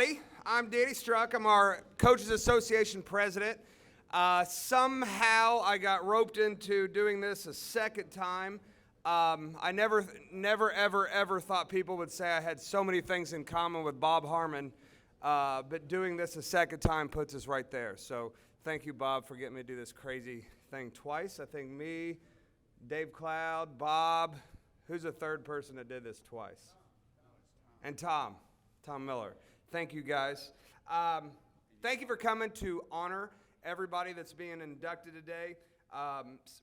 everybody. I'm Danny Strzok. I'm our Coaches Association president. Somehow I got roped into doing this a second time. I never, ever thought people would say I had so many things in common with Bob Harmon, but doing this a second time puts us right there. So thank you, Bob, for getting me to do this crazy thing twice. I think me, Dave Cloud, Bob. Who's the third person that did this twice? And Tom Miller. Thank you, guys. Thank you for coming to honor everybody that's being inducted today.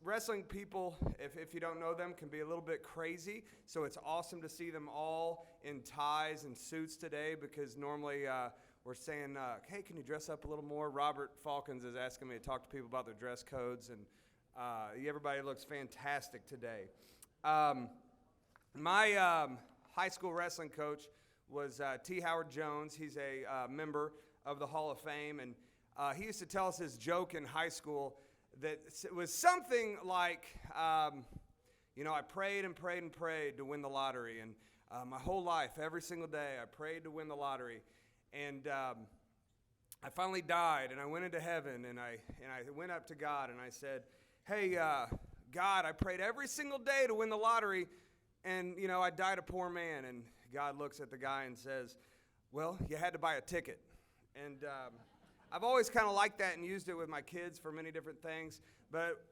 Wrestling people, if you don't know them, can be a little bit crazy, so it's awesome to see them all in ties and suits today, because normally we're saying, hey, can you dress up a little more? Robert Falcons is asking me to talk to people about their dress codes, and everybody looks fantastic today. My high school wrestling coach was T. Howard Jones. He's a member of the Hall of Fame, and he used to tell us his joke in high school that it was something like, I prayed and prayed and prayed to win the lottery, and my whole life, every single day, I prayed to win the lottery, and I finally died, and I went into heaven, and I went up to God, and I said, hey, God, I prayed every single day to win the lottery, and, I died a poor man. And God looks at the guy and says, well, you had to buy a ticket. And I've always kind of liked that and used it with my kids for many different things. But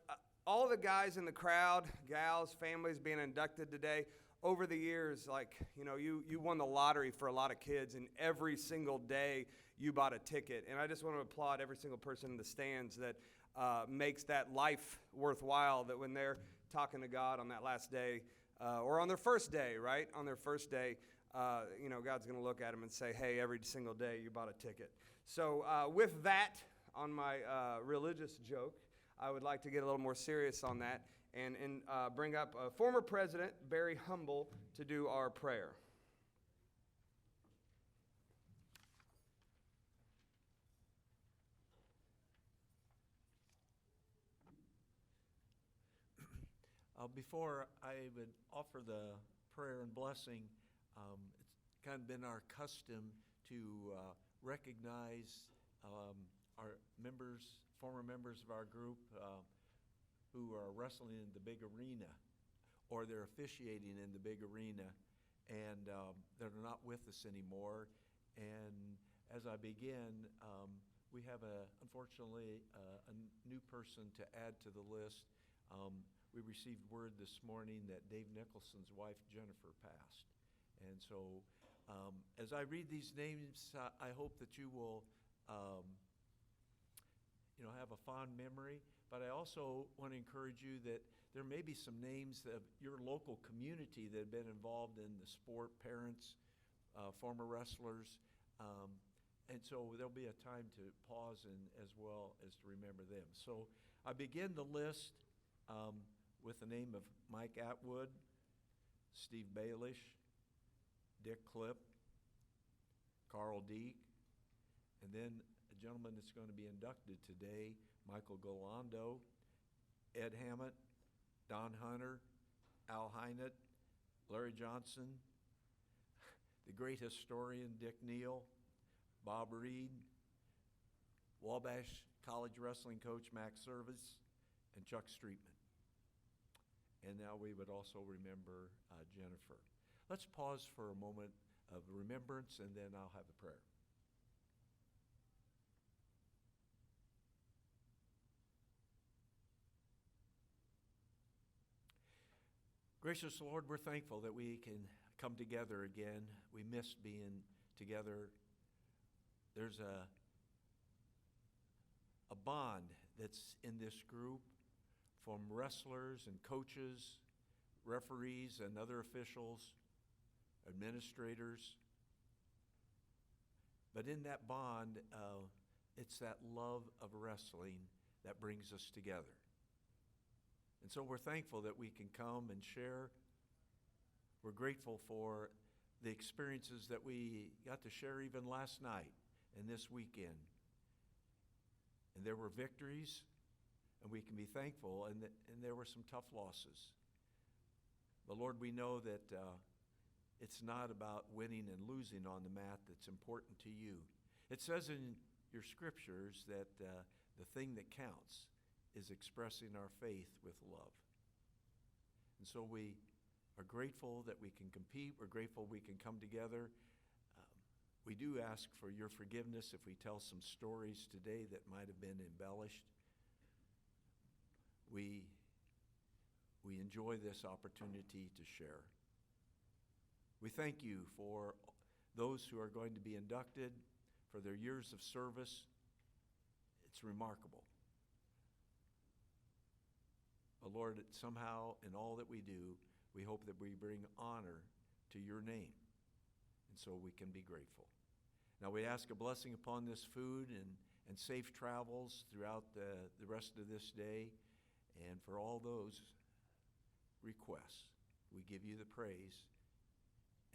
all the guys in the crowd, gals, families being inducted today, over the years, you won the lottery for a lot of kids, and every single day you bought a ticket. And I just want to applaud every single person in the stands that makes that life worthwhile, that when they're talking to God on that last day, or on their first day, right? On their first day, God's going to look at them and say, hey, every single day you bought a ticket. So with that, on my religious joke, I would like to get a little more serious on that and bring up former President Barry Humble to do our prayer. Before I would offer the prayer and blessing, it's kind of been our custom to recognize our members, former members of our group who are wrestling in the big arena, or they're officiating in the big arena, and they're not with us anymore. And as I begin, we have unfortunately a new person to add to the list. We received word this morning that Dave Nicholson's wife, Jennifer, passed. And so as I read these names, I hope that you will have a fond memory. But I also want to encourage you that there may be some names of your local community that have been involved in the sport, parents, former wrestlers. And so there'll be a time to pause and as well as to remember them. So I begin the list with the name of Mike Atwood, Steve Baelish, Dick Klipp, Carl Deek, and then a gentleman that's going to be inducted today, Michael Gallando, Ed Hammett, Don Hunter, Al Hynett, Larry Johnson, the great historian Dick Neal, Bob Reed, Wabash College wrestling coach Max Service, and Chuck Streetman. And now we would also remember Jennifer. Let's pause for a moment of remembrance, and then I'll have a prayer. Gracious Lord, we're thankful that we can come together again. We missed being together. There's a bond that's in this group from wrestlers and coaches, referees and other officials, administrators. But in that bond, it's that love of wrestling that brings us together. And so we're thankful that we can come and share. We're grateful for the experiences that we got to share even last night and this weekend. And there were victories, and we can be thankful, and there were some tough losses. But Lord, we know that it's not about winning and losing on the mat that's important to you. It says in your scriptures that the thing that counts is expressing our faith with love. And so we are grateful that we can compete. We're grateful we can come together. We do ask for your forgiveness if we tell some stories today that might have been embellished. We enjoy this opportunity to share. We thank you for those who are going to be inducted, for their years of service. It's remarkable. But Lord, somehow in all that we do, we hope that we bring honor to your name, and so we can be grateful. Now we ask a blessing upon this food and safe travels throughout the rest of this day, and for all those requests, we give you the praise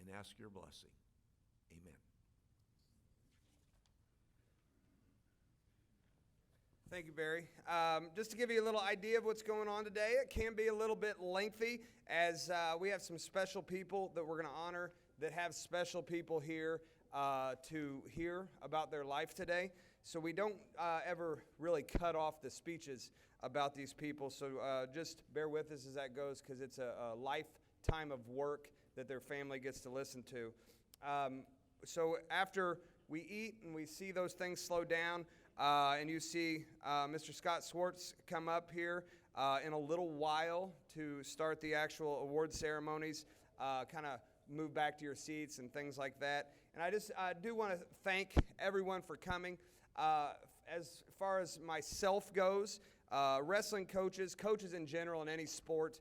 and ask your blessing. Amen. Thank you, Barry. Just to give you a little idea of what's going on today, it can be a little bit lengthy as we have some special people that we're going to honor that have special people here to hear about their life today. So we don't ever really cut off the speeches about these people. So just bear with us as that goes, because it's a lifetime of work that their family gets to listen to. So after we eat and we see those things slow down, and you see Mr. Scott Schwartz come up here in a little while to start the actual award ceremonies, kind of move back to your seats and things like that. And I do want to thank everyone for coming. As far as myself goes, wrestling coaches in general in any sport,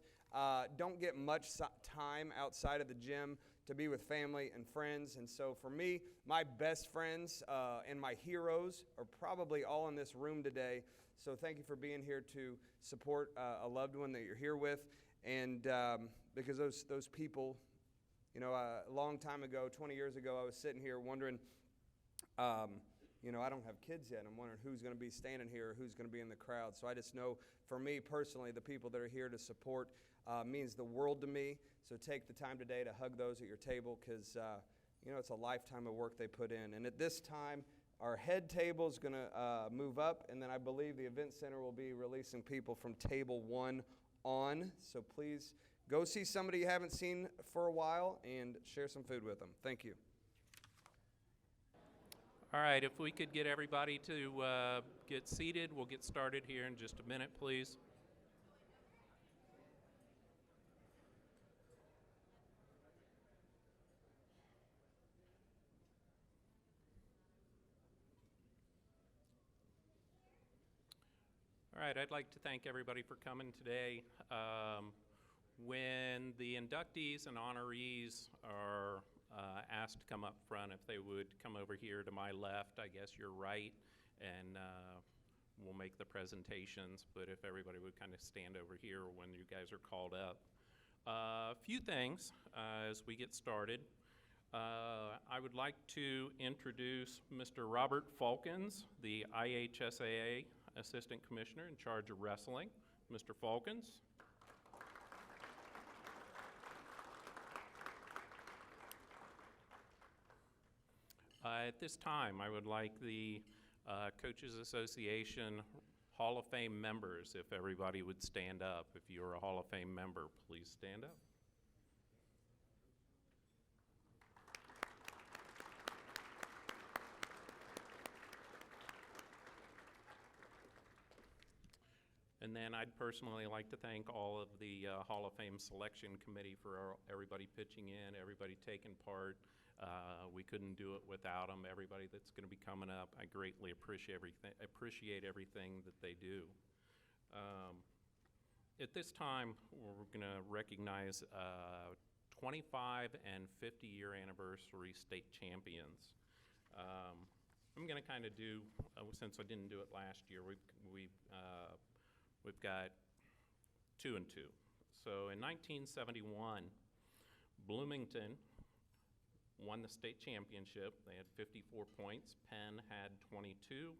don't get much time outside of the gym to be with family and friends. And so for me, my best friends and my heroes are probably all in this room today. So thank you for being here to support a loved one that you're here with. And because those people, you know, a long time ago, 20 years ago, I was sitting here wondering, you know, I don't have kids yet. I'm wondering who's going to be standing here or who's going to be in the crowd. So I just know, for me personally, the people that are here to support means the world to me. So take the time today to hug those at your table, because, you know, it's a lifetime of work they put in. And at this time, our head table is going to move up, and then I believe the event center will be releasing people from table 1 on. So please go see somebody you haven't seen for a while and share some food with them. Thank you. All right, if we could get everybody to get seated, we'll get started here in just a minute, please. All right, I'd like to thank everybody for coming today. When the inductees and honorees are asked to come up front, if they would come over here to my left, I guess you're right, and we'll make the presentations, but if everybody would kind of stand over here when you guys are called up. A few things as we get started. I would like to introduce Mr. Robert Falcons, the IHSAA Assistant Commissioner in charge of wrestling. Mr. Falcons. At this time, I would like the Coaches Association Hall of Fame members, if everybody would stand up. If you're a Hall of Fame member, please stand up. And then I'd personally like to thank all of the Hall of Fame selection committee for everybody pitching in, everybody taking part. We couldn't do it without them. Everybody that's going to be coming up, I greatly appreciate everything that they do. At this time, we're going to recognize 25 and 50-year anniversary state champions. I'm going to kind of do, since I didn't do it last year, we've got 2 and 2. So in 1971, Bloomington won the state championship. They had 54 points. Penn had 22,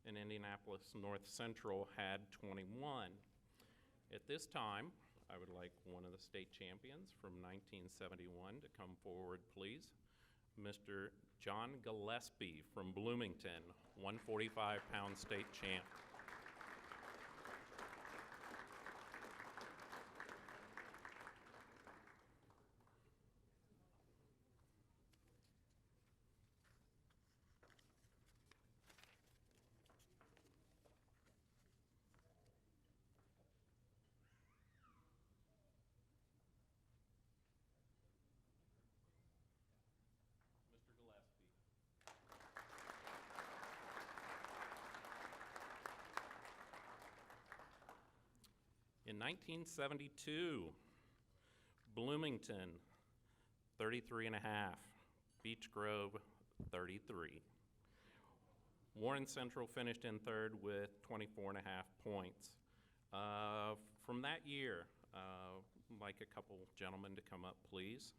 and Indianapolis North Central had 21. At this time, I would like one of the state champions from 1971 to come forward, please. Mr. John Gillespie from Bloomington, 145-pound state champ. Mr. Gillespie. In 1972, Bloomington, 33 and a half. Beech Grove, 33. Warren Central finished in third with 24 and a half points. From that year, I'd like a couple gentlemen to come up, please.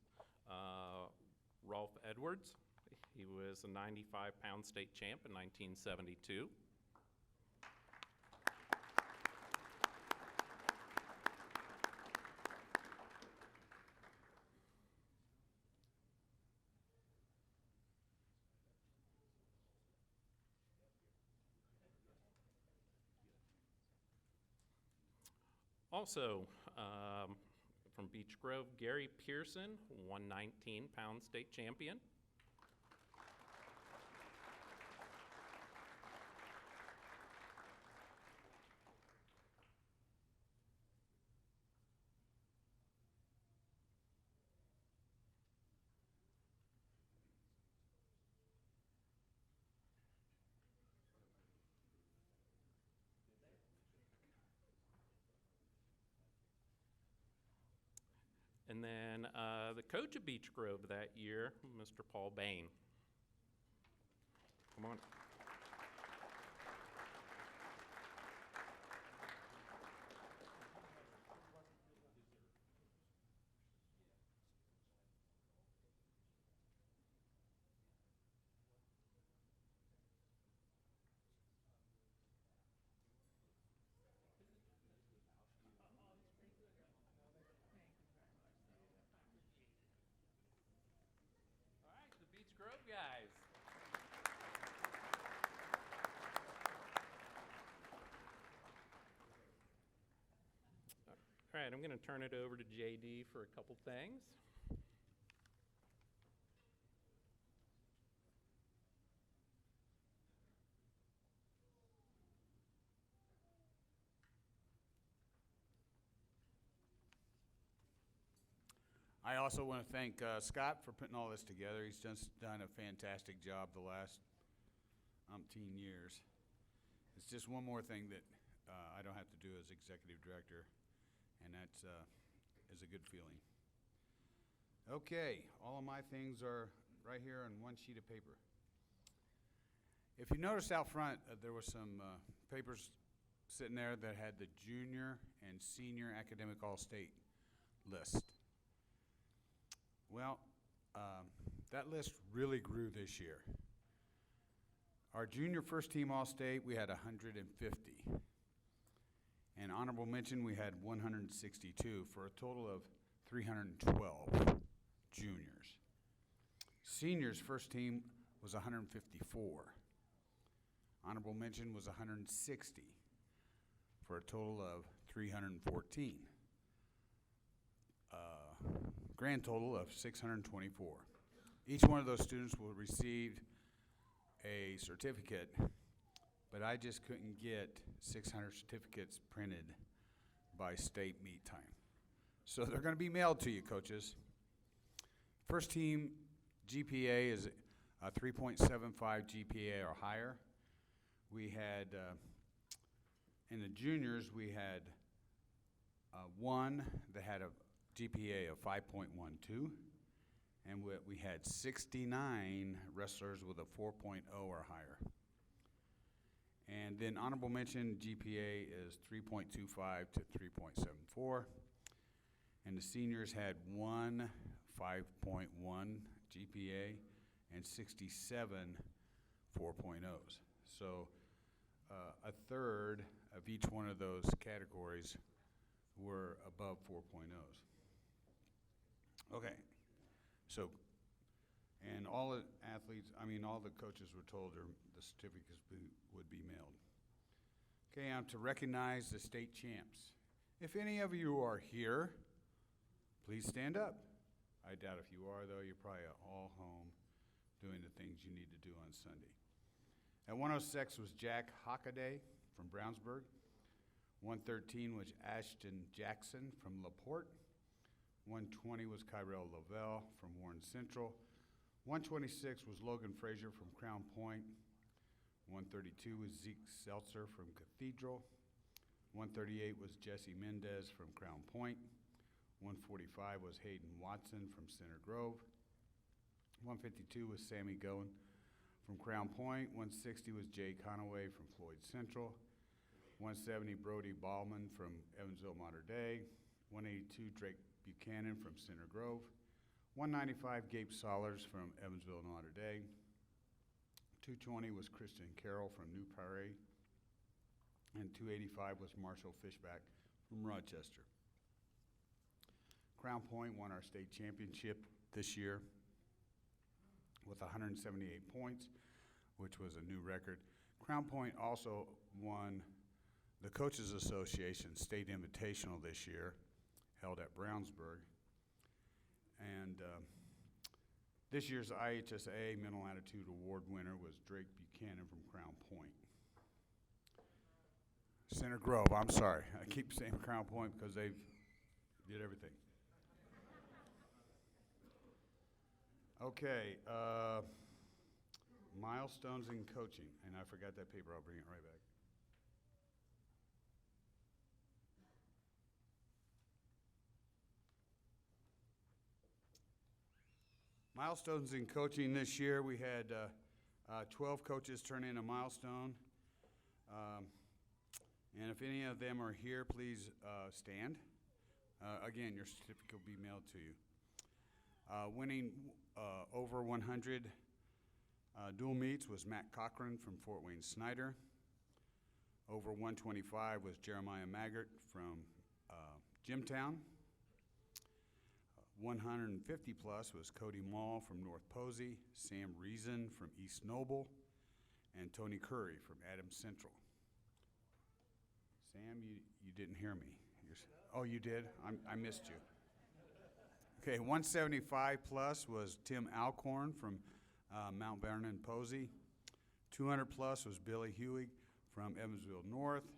Rolf Edwards, he was a 95-pound state champ in 1972. Also, from Beech Grove, Gary Pearson, 119-pound state champion. And then the coach of Beech Grove that year, Mr. Paul Bain. Come on. All right, the Beech Grove guys. All right, I'm going to turn it over to JD for a couple things. I also want to thank Scott for putting all this together. He's just done a fantastic job the last umpteen years. It's just one more thing that I don't have to do as executive director, and that is a good feeling. Okay, all of my things are right here on one sheet of paper. If you noticed out front, there were some papers sitting there that had the junior and senior academic all-state list. Well, that list really grew this year. Our junior first team all-state, we had 150. And honorable mention, we had 162 for a total of 312 juniors. Seniors first team was 154. Honorable mention was 160 for a total of 314. Grand total of 624. Each one of those students will receive a certificate, but I just couldn't get 600 certificates printed by state meet time. So they're going to be mailed to you, coaches. First team GPA is a 3.75 GPA or higher. We had, in the juniors, we had one that had a GPA of 5.12, and we had 69 wrestlers with a 4.0 or higher. And then honorable mention GPA is 3.25 to 3.74, and the seniors had one 5.1 GPA and 67 4.0s. So a third of each one of those categories were above 4.0s. Okay, so, and all the athletes, all the coaches were told the certificates would be mailed. Okay, to recognize the state champs. If any of you are here, please stand up. I doubt if you are, though. You're probably all home doing the things you need to do on Sunday. At 106 was Jack Hockaday from Brownsburg. 113 was Ashton Jackson from LaPorte. 120 was Kyrell Lavelle from Warren Central. 126 was Logan Frazier from Crown Point. 132 was Zeke Seltzer from Cathedral. 138 was Jesse Mendez from Crown Point. 145 was Hayden Watson from Center Grove. 152 was Sammy Goen from Crown Point. 160 was Jay Conaway from Floyd Central. 170 Brody Ballman from Evansville Mater Dei. 182 Drake Buchanan from Center Grove. 195 Gabe Sollers from Evansville Mater Dei. 220 was Christian Carroll from New Prairie. And 285 was Marshall Fishback from Rochester. Crown Point won our state championship this year with 178 points, which was a new record. Crown Point also won the Coaches Association State Invitational this year, held at Brownsburg. And this year's IHSWCA Mental Attitude Award winner was Drake Buchanan from Crown Point. Center Grove, I'm sorry. I keep saying Crown Point because they did everything. Okay, milestones in coaching. And I forgot that paper. I'll bring it right back. Milestones in coaching this year, we had 12 coaches turn in a milestone. And if any of them are here, please stand. Again, your certificate will be mailed to you. Winning over 100 dual meets was Matt Cochran from Fort Wayne Schneider. Over 125 was Jeremiah Maggart from Jimtown. 150 plus was Cody Mall from North Posey, Sam Reason from East Noble, and Tony Curry from Adams Central. Sam, you didn't hear me. Oh, you did? I missed you. Okay, 175 plus was Tim Alcorn from Mount Vernon Posey. 200 plus was Billy Huey from Evansville North.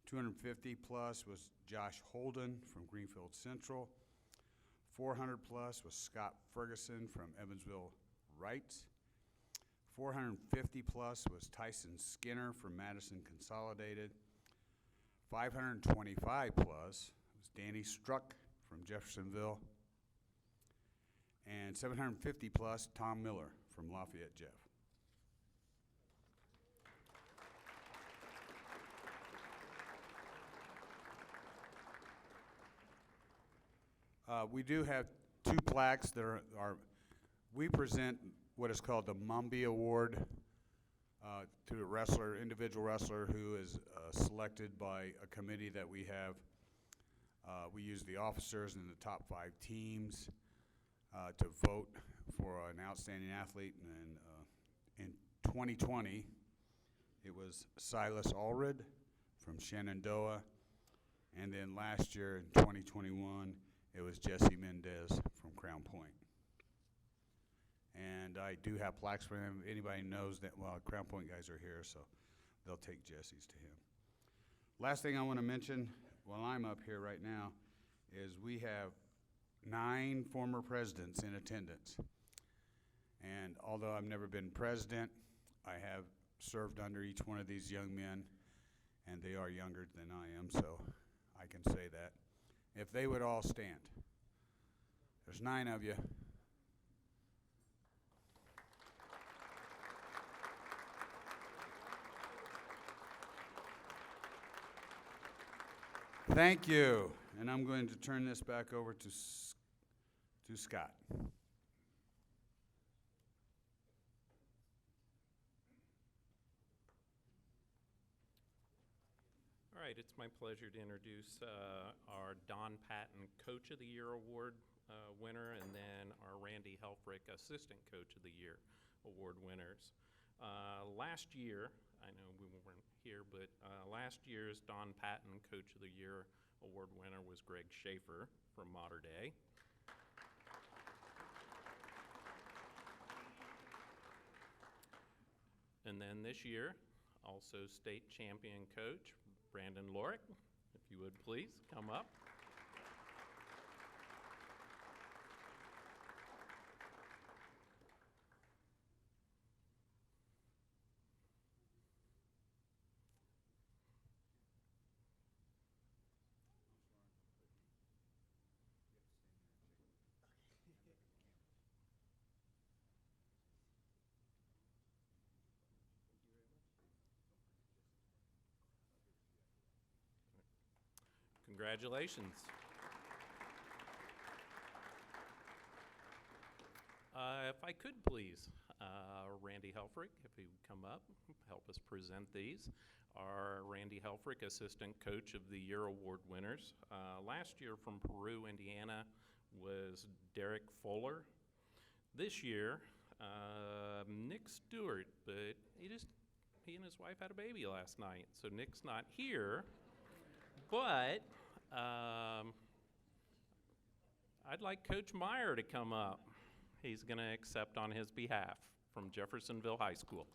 250 plus was Josh Holden from Greenfield Central. 400 plus was Scott Ferguson from Evansville Wrights. 450 plus was Tyson Skinner from Madison Consolidated. 525 plus was Danny Strzok from Jeffersonville. And 750 plus, Tom Miller from Lafayette Jeff. We do have two plaques that we present what is called the Mumbi Award to a wrestler, individual wrestler who is selected by a committee that we have. We use the officers and the top 5 teams to vote for an outstanding athlete. And in 2020, it was Silas Allred from Shenandoah. And then last year in 2021, it was Jesse Mendez from Crown Point. And I do have plaques for him. Anybody knows that, well, Crown Point guys are here, so they'll take Jesse's to him. Last thing I want to mention while I'm up here right now is we have 9 former presidents in attendance. And although I've never been president, I have served under each one of these young men, and they are younger than I am, so I can say that. If they would all stand. There's 9 of you. Thank you. And I'm going to turn this back over to Scott. All right, it's my pleasure to introduce our Don Patton Coach of the Year Award winner, and then our Randy Helfrich Assistant Coach of the Year Award winners. Last year, I know we weren't here, but last year's Don Patton Coach of the Year Award winner was Greg Schaefer from Mater Dei. And then this year, also state champion coach, Brandon Lorick, if you would please come up. Congratulations. If I could please, Randy Helfrich, if he would come up, help us present these. Our Randy Helfrich Assistant Coach of the Year Award winners. Last year from Peru, Indiana, was Derek Fuller. This year, Nick Stewart, but he and his wife had a baby last night, so Nick's not here. But I'd like Coach Meyer to come up. He's going to accept on his behalf from Jeffersonville High School.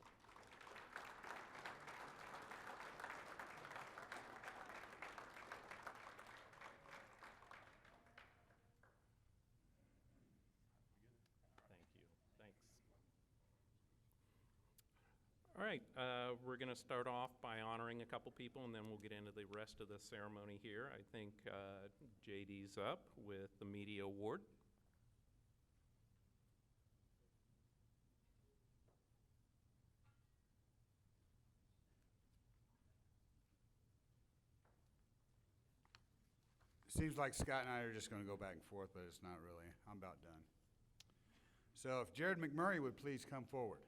Thank you. Thanks. All right, we're going to start off by honoring a couple people, and then we'll get into the rest of the ceremony here. I think JD's up with the Media Award. Seems like Scott and I are just going to go back and forth, but it's not really. I'm about done. So if Jared Mcmurray would please come forward.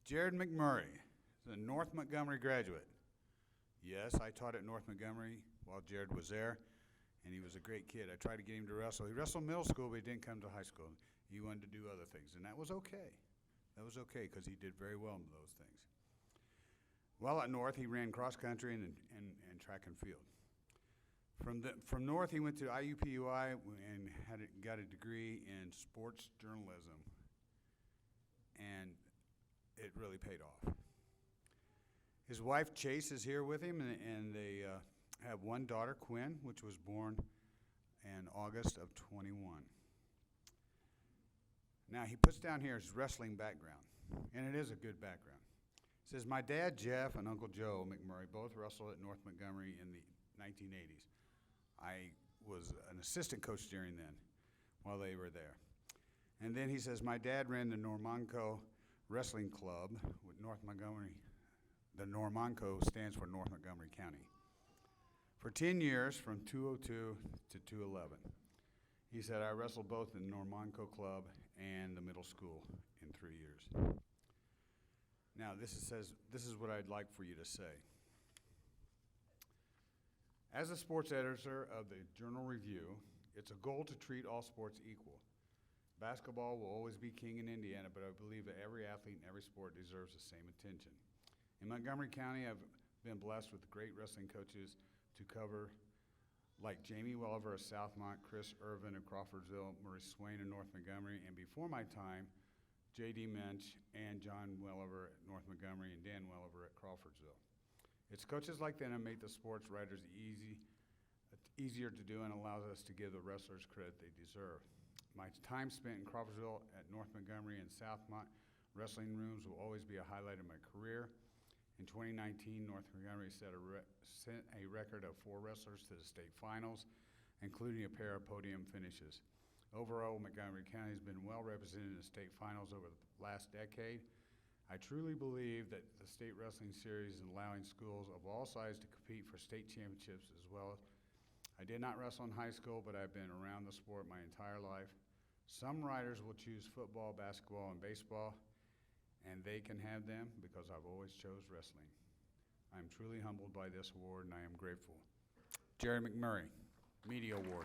Jared Mcmurray is a North Montgomery graduate. Yes, I taught at North Montgomery while Jared was there, and he was a great kid. I tried to get him to wrestle. He wrestled middle school, but he didn't come to high school. He wanted to do other things, and that was okay. That was okay because he did very well in those things. While at North, he ran cross country and track and field. From North, he went to IUPUI and got a degree in sports journalism, and it really paid off. His wife, Chase, is here with him, and they have one daughter, Quinn, which was born in August of 21. Now, he puts down here his wrestling background, and it is a good background. It says, my dad, Jeff, and Uncle Joe Mcmurray both wrestled at North Montgomery in the 1980s. I was an assistant coach during then, while they were there. And then he says, my dad ran the Normanco Wrestling Club with North Montgomery. The Normanco stands for North Montgomery County. For 10 years, from 202 to 211. He said, I wrestled both in Normanco Club and the middle school in 3 years. Now, this is what I'd like for you to say. As a sports editor of the Journal Review, it's a goal to treat all sports equal. Basketball will always be king in Indiana, but I believe that every athlete in every sport deserves the same attention. In Montgomery County, I've been blessed with great wrestling coaches to cover, like Jamie Welliver of Southmont, Chris Irvin of Crawfordsville, Murray Swain of North Montgomery, and before my time, J.D. Mensch and John Welliver at North Montgomery and Dan Welliver at Crawfordsville. It's coaches like them that make the sports writers easier to do and allows us to give the wrestlers credit they deserve. My time spent in Crawfordsville at North Montgomery and Southmont wrestling rooms will always be a highlight of my career. In 2019, North Montgomery sent a record of 4 wrestlers to the state finals, including a pair of podium finishes. Overall, Montgomery County has been well represented in the state finals over the last decade. I truly believe that the state wrestling series is allowing schools of all sizes to compete for state championships as well. I did not wrestle in high school, but I've been around the sport my entire life. Some riders will choose football, basketball, and baseball, and they can have them because I've always chose wrestling. I am truly humbled by this award, and I am grateful. Jerry Mcmurray, Media Award.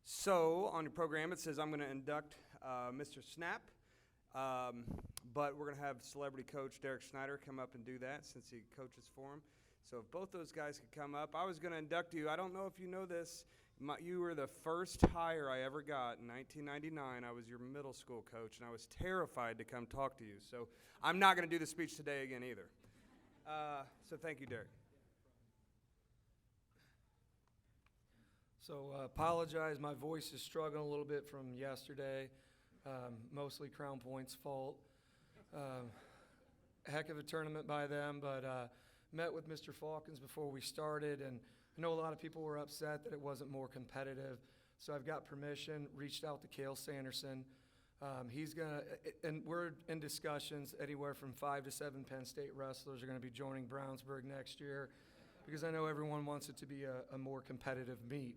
So on your program, it says I'm going to induct Mr. Snap, but we're going to have celebrity coach Derek Schneider come up and do that since he coaches for him. So if both those guys could come up, I was going to induct you. I don't know if you know this. You were the first hire I ever got in 1999. I was your middle school coach, and I was terrified to come talk to you. So I'm not going to do the speech today again either. So thank you, Derek. So apologize, my voice is struggling a little bit from yesterday, mostly Crown Point's fault. Heck of a tournament by them, but met with Mr. Falcons before we started, and I know a lot of people were upset that it wasn't more competitive, so I've got permission, reached out to Cale Sanderson. He's gonna, and we're in discussions, anywhere from 5 to 7 Penn State wrestlers are gonna be joining Brownsburg next year, because I know everyone wants it to be a more competitive meet.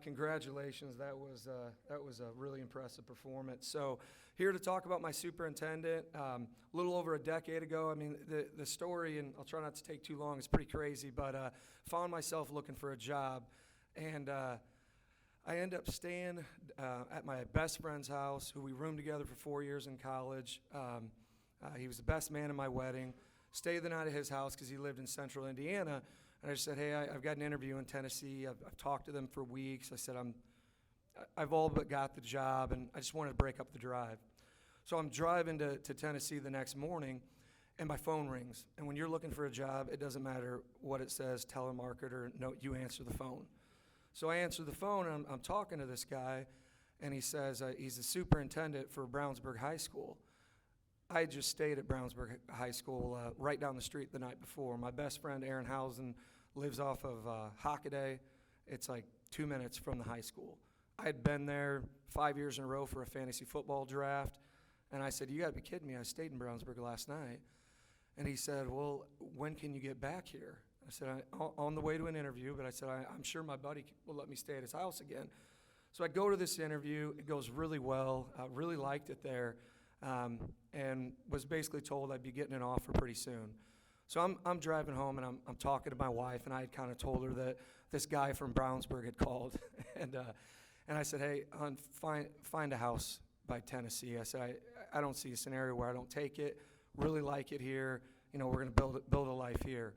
Congratulations, that was a really impressive performance. So here to talk about my superintendent, a little over a decade ago, I mean, the story, and I'll try not to take too long, it's pretty crazy, but found myself looking for a job, and I ended up staying at my best friend's house, who we roomed together for 4 years in college. He was the best man in my wedding. Stayed the night at his house because he lived in central Indiana. And I just said, hey, I've got an interview in Tennessee. I've talked to them for weeks. I said, I've all but got the job, and I just wanted to break up the drive. So I'm driving to Tennessee the next morning, and my phone rings. And when you're looking for a job, it doesn't matter what it says, telemarketer, no, you answer the phone. So I answer the phone, and I'm talking to this guy, and he says he's the superintendent for Brownsburg High School. I had just stayed at Brownsburg High School right down the street the night before. My best friend, Aaron Housen, lives off of Hockaday. It's like 2 minutes from the high school. I had been there 5 years in a row for a fantasy football draft, and I said, you gotta be kidding me, I stayed in Brownsburg last night. And he said, well, when can you get back here? I said, on the way to an interview, but I said, I'm sure my buddy will let me stay at his house again. So I go to this interview, it goes really well, I really liked it there. And was basically told I'd be getting an offer pretty soon. So I'm driving home, and I'm talking to my wife, and I had kind of told her that this guy from Brownsburg had called, and I said, hey, hon, find a house by Tennessee. I said, I don't see a scenario where I don't take it. Really like it here. You know, we're gonna build a life here.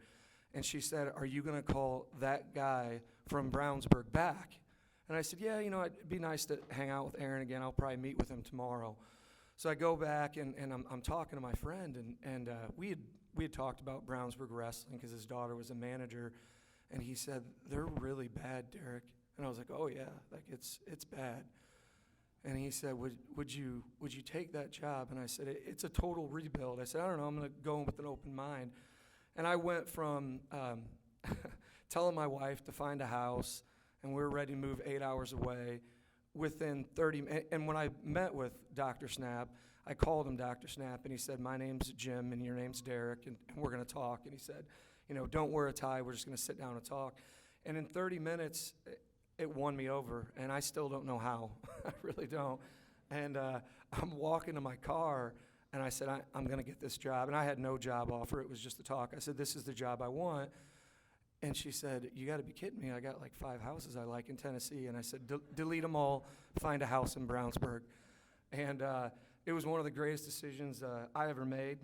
And she said, are you gonna call that guy from Brownsburg back? And I said, yeah, you know, it'd be nice to hang out with Aaron again. I'll probably meet with him tomorrow. So I go back, and I'm talking to my friend, and we had talked about Brownsburg wrestling because his daughter was a manager, and he said, they're really bad, Derek. And I was like, oh yeah, like it's bad. And he said, would you take that job? And I said, it's a total rebuild. I said, I don't know, I'm gonna go in with an open mind. And I went from telling my wife to find a house, and we were ready to move 8 hours away, within 30 minutes. And when I met with Dr. Snap, I called him Dr. Snap, and he said, my name's Jim, and your name's Derek, and we're gonna talk. And he said, you know, don't wear a tie, we're just gonna sit down and talk. And in 30 minutes, it won me over, and I still don't know how. I really don't. And I'm walking to my car, and I said, I'm gonna get this job. And I had no job offer, it was just a talk. I said, this is the job I want. And she said, you gotta be kidding me, I got like 5 houses I like in Tennessee. And I said, delete them all, find a house in Brownsburg. And it was one of the greatest decisions I ever made.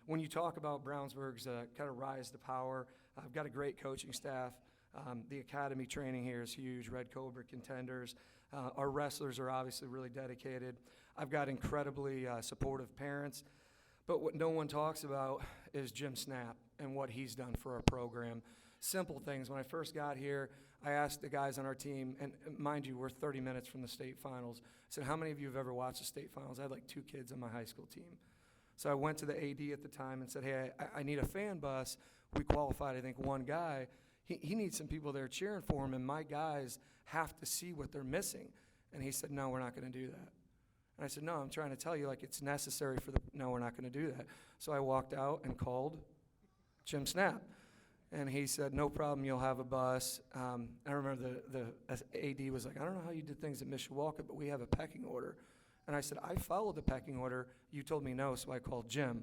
When you talk about Brownsburg's kind of rise to power, I've got a great coaching staff. The academy training here is huge, Red Cobra contenders. Our wrestlers are obviously really dedicated. I've got incredibly supportive parents. But what no one talks about is Jim Snap and what he's done for our program. Simple things. When I first got here, I asked the guys on our team, and mind you, we're 30 minutes from the state finals. I said, how many of you have ever watched the state finals? I had like 2 kids on my high school team. So I went to the AD at the time and said, hey, I need a fan bus. We qualified, I think, 1 guy. He needs some people there cheering for him, and my guys have to see what they're missing. And he said, no, we're not going to do that. And I said, no, I'm trying to tell you, like, it's necessary for no, we're not going to do that. So I walked out and called Jim Snap. And he said, no problem, you'll have a bus. I remember the AD was like, I don't know how you did things at Mishawaka, but we have a pecking order. And I said, I followed the pecking order. You told me no, so I called Jim.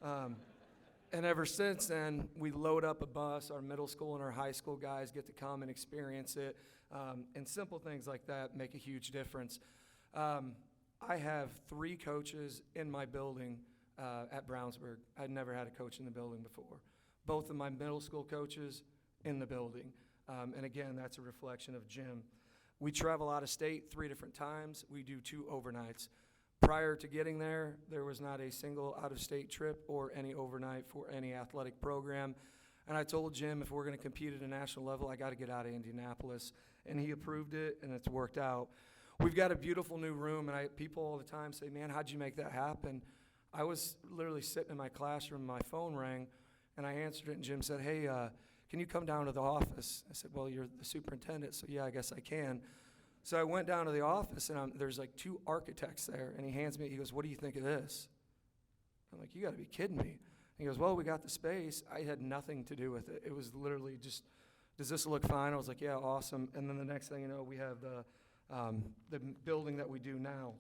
And ever since then, we load up a bus. Our middle school and our high school guys get to come and experience it. And simple things like that make a huge difference. I have 3 coaches in my building at Brownsburg. I'd never had a coach in the building before. Both of my middle school coaches in the building. And again, that's a reflection of Jim. We travel out of state 3 different times. We do 2 overnights. Prior to getting there, there was not a single out-of-state trip or any overnight for any athletic program. And I told Jim, if we're going to compete at a national level, I got to get out of Indianapolis. And he approved it, and it's worked out. We've got a beautiful new room, and people all the time say, man, how'd you make that happen? I was literally sitting in my classroom, my phone rang, and I answered it, and Jim said, hey, can you come down to the office? I said, well, you're the superintendent, so yeah, I guess I can. So I went down to the office, and there's like 2 architects there, and he hands me, he goes, what do you think of this? I'm like, you got to be kidding me. He goes, well, we got the space. I had nothing to do with it. It was literally just, does this look fine? I was like, yeah, awesome. And then the next thing you know, we have the building that we do now.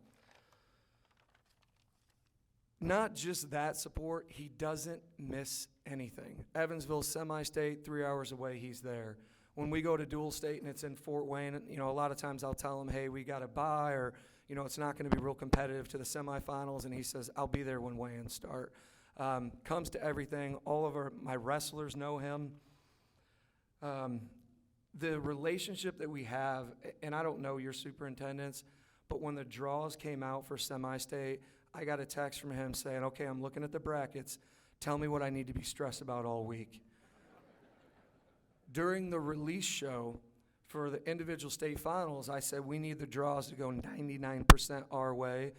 Not just that support, he doesn't miss anything. Evansville semi-state, 3 hours away, he's there. When we go to dual state and it's in Fort Wayne, you know, a lot of times I'll tell him, hey, we got to buy, or, you know, it's not going to be real competitive to the semifinals, and he says, I'll be there when weigh-ins start. Comes to everything. All of my wrestlers know him. The relationship that we have, and I don't know your superintendents, but when the draws came out for semi-state, I got a text from him saying, okay, I'm looking at the brackets. Tell me what I need to be stressed about all week. During the release show for the individual state finals, I said we need the draws to go 99% our way.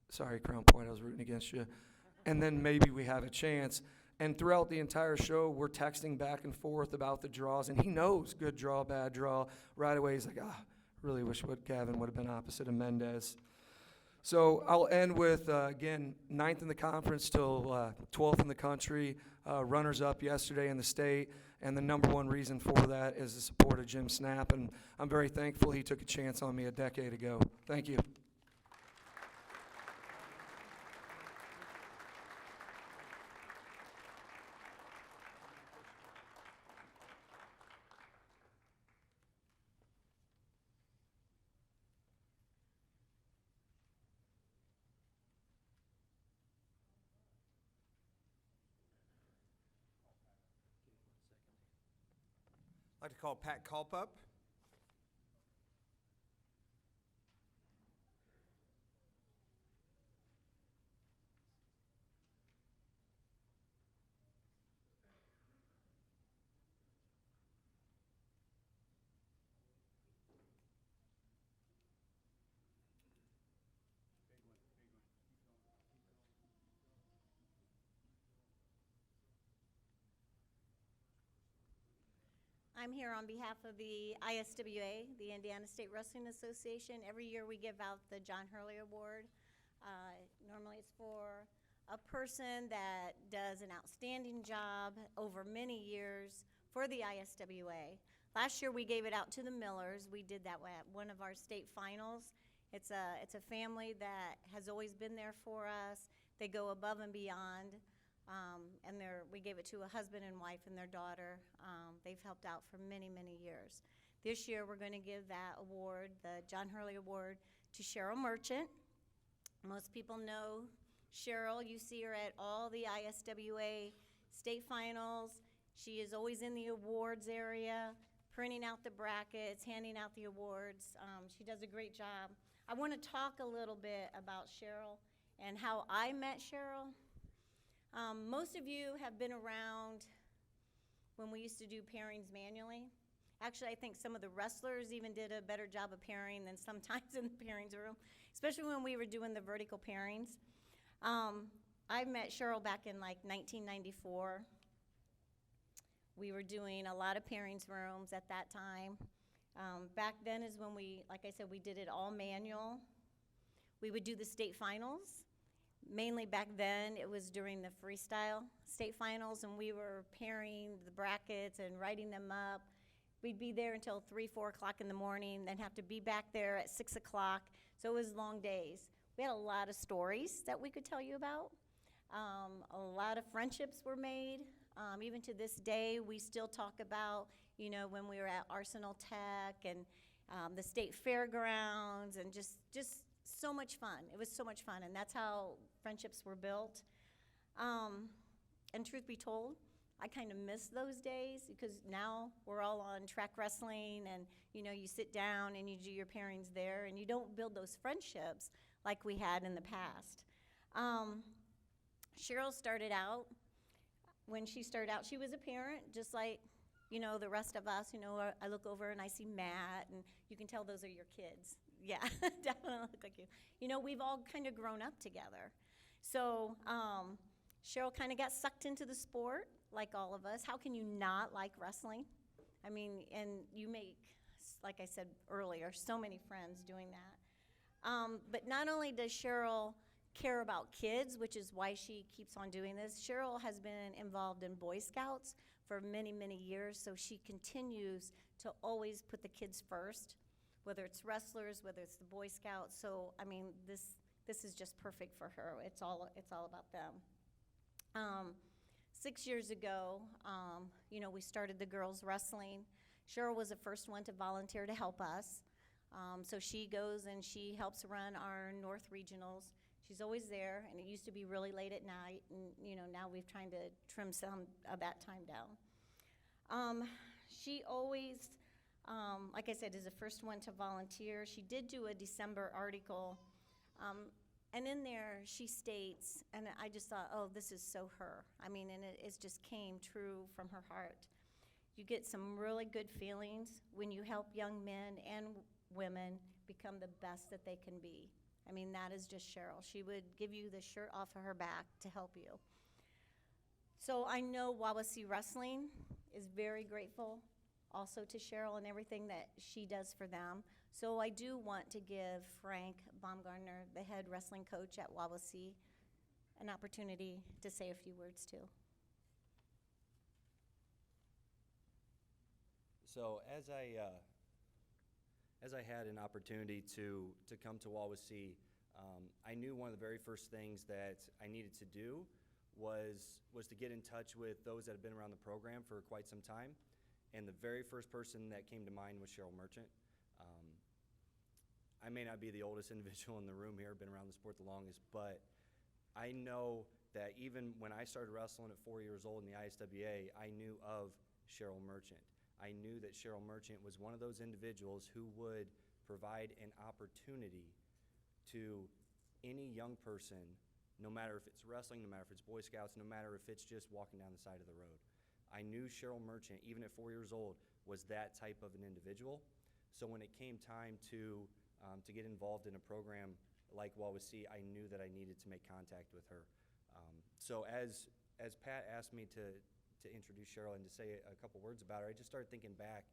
Sorry, Crown Point, I was rooting against you. And then maybe we have a chance. And throughout the entire show, we're texting back and forth about the draws, and he knows good draw, bad draw. Right away, he's like, really wish Gavin would have been opposite of Mendez. So I'll end with, again, 9th in the conference till 12th in the country, runners-up yesterday in the state, and the number 1 reason for that is the support of Jim Snap, and I'm very thankful he took a chance on me a decade ago. Thank you. I'd like to call Pat Culp up. I'm here on behalf of the IHSWCA, the Indiana State Wrestling Association. Every year we give out the John Hurley Award. Normally it's for a person that does an outstanding job over many years for the IHSWCA. Last year we gave it out to the Millers. We did that at one of our state finals. It's a family that has always been there for us. They go above and beyond. And we gave it to a husband and wife and their daughter. They've helped out for many, many years. This year, we're going to give that award, the John Hurley Award, to Cheryl Merchant. Most people know Cheryl. You see her at all the IHSWCA state finals. She is always in the awards area, printing out the brackets, handing out the awards. She does a great job. I want to talk a little bit about Cheryl and how I met Cheryl. Most of you have been around when we used to do pairings manually, Actually, I think some of the wrestlers even did a better job of pairing than sometimes in the pairings room, especially when we were doing the vertical pairings. I met Cheryl back in like 1994. We were doing a lot of pairings rooms at that time. Back then is when we, like I said, we did it all manual. We would do the state finals. Mainly back then, it was during the freestyle state finals, and we were pairing the brackets and writing them up. We'd be there until 3, 4 o'clock in the morning, then have to be back there at 6 o'clock. So it was long days. We had a lot of stories that we could tell you about. A lot of friendships were made. Even to this day, we still talk about, you know, when we were at Arsenal Tech and the state fairgrounds, and just so much fun. It was so much fun, and that's how friendships were built. And truth be told, I kind of miss those days, because now we're all on track wrestling, and you know, you sit down and you do your pairings there, and you don't build those friendships like we had in the past. Cheryl started out, when she started out, she was a parent, just like, you know, the rest of us. You know, I look over and I see Matt, and you can tell those are your kids. Yeah, definitely look like you. You know, we've all kind of grown up together. So Cheryl kind of got sucked into the sport, like all of us. How can you not like wrestling? I mean, and you make, like I said earlier, so many friends doing that. But not only does Cheryl care about kids, which is why she keeps on doing this, Cheryl has been involved in Boy Scouts for many, many years, so she continues to always put the kids first, whether it's wrestlers, whether it's the Boy Scouts. So, I mean, this is just perfect for her. It's all about them. 6 years ago, you know, we started the girls wrestling. Cheryl was the first one to volunteer to help us. So she goes and she helps run our North Regionals. She's always there, and it used to be really late at night, and you know, now we've trying to trim some of that time down. She always, like I said, is the first one to volunteer. She did do a December article, and in there she states, and I just thought, oh, this is so her. I mean, and it just came true from her heart. You get some really good feelings when you help young men and women become the best that they can be. I mean, that is just Cheryl. She would give you the shirt off of her back to help you. So I know Wawasee Wrestling is very grateful also to Cheryl and everything that she does for them. So I do want to give Frank Baumgardner, the head wrestling coach at Wawasee, an opportunity to say a few words too. So as I had an opportunity to come to Wawasee, I knew one of the very first things that I needed to do was to get in touch with those that have been around the program for quite some time. And the very first person that came to mind was Cheryl Merchant. I may not be the oldest individual in the room here, been around the sport the longest, but I know that even when I started wrestling at 4 years old in the IHSWCA, I knew of Cheryl Merchant. I knew that Cheryl Merchant was one of those individuals who would provide an opportunity to any young person, no matter if it's wrestling, no matter if it's Boy Scouts, no matter if it's just walking down the side of the road. I knew Cheryl Merchant, even at 4 years old, was that type of an individual. So when it came time to get involved in a program like Wawasee, I knew that I needed to make contact with her. So as Pat asked me to introduce Cheryl and to say a couple words about her, I just started thinking back,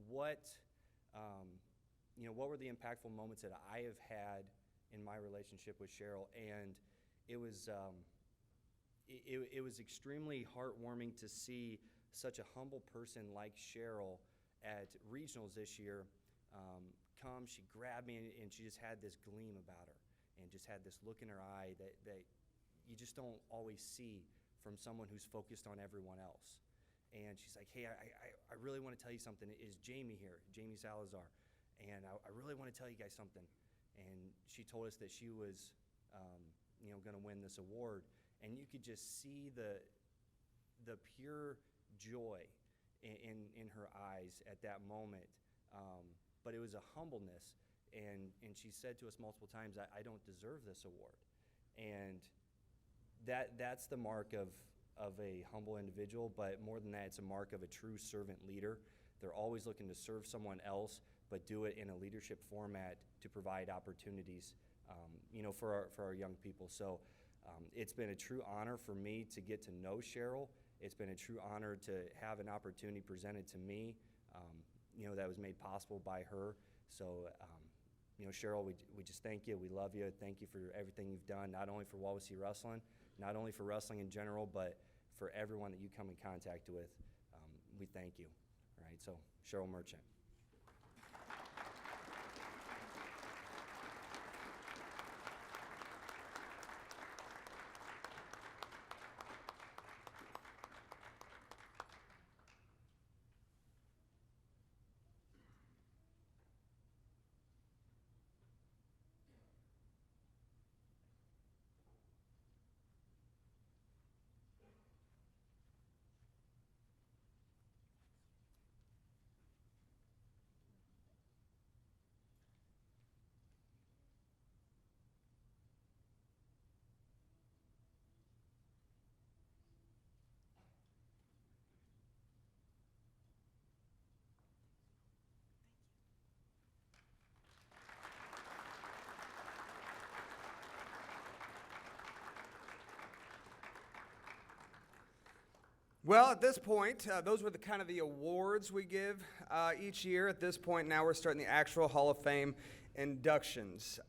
what were the impactful moments that I have had in my relationship with Cheryl, and it was extremely heartwarming to see such a humble person like Cheryl at regionals this year come. She grabbed me, and she just had this gleam about her, and just had this look in her eye that you just don't always see from someone who's focused on everyone else. And she's like, hey, I really want to tell you something. Is Jamie here, Jamie Salazar, and I really want to tell you guys something. And she told us that she was going to win this award, and you could just see the pure joy in her eyes at that moment. But it was a humbleness, and she said to us multiple times, I don't deserve this award. And that's the mark of a humble individual, but more than that, it's a mark of a true servant leader They're always looking to serve someone else, but do it in a leadership format to provide opportunities, for our young people. So it's been a true honor for me to get to know Cheryl. It's been a true honor to have an opportunity presented to me, that was made possible by her. So, Cheryl, we just thank you. We love you. Thank you for everything you've done, not only for Wawasee Wrestling, not only for wrestling in general, but for everyone that you come in contact with. We thank you. All right, so Cheryl Merchant. Well, at this point, those were the kind of the awards we give each year. At this point, now we're starting the actual Hall of Fame inductions.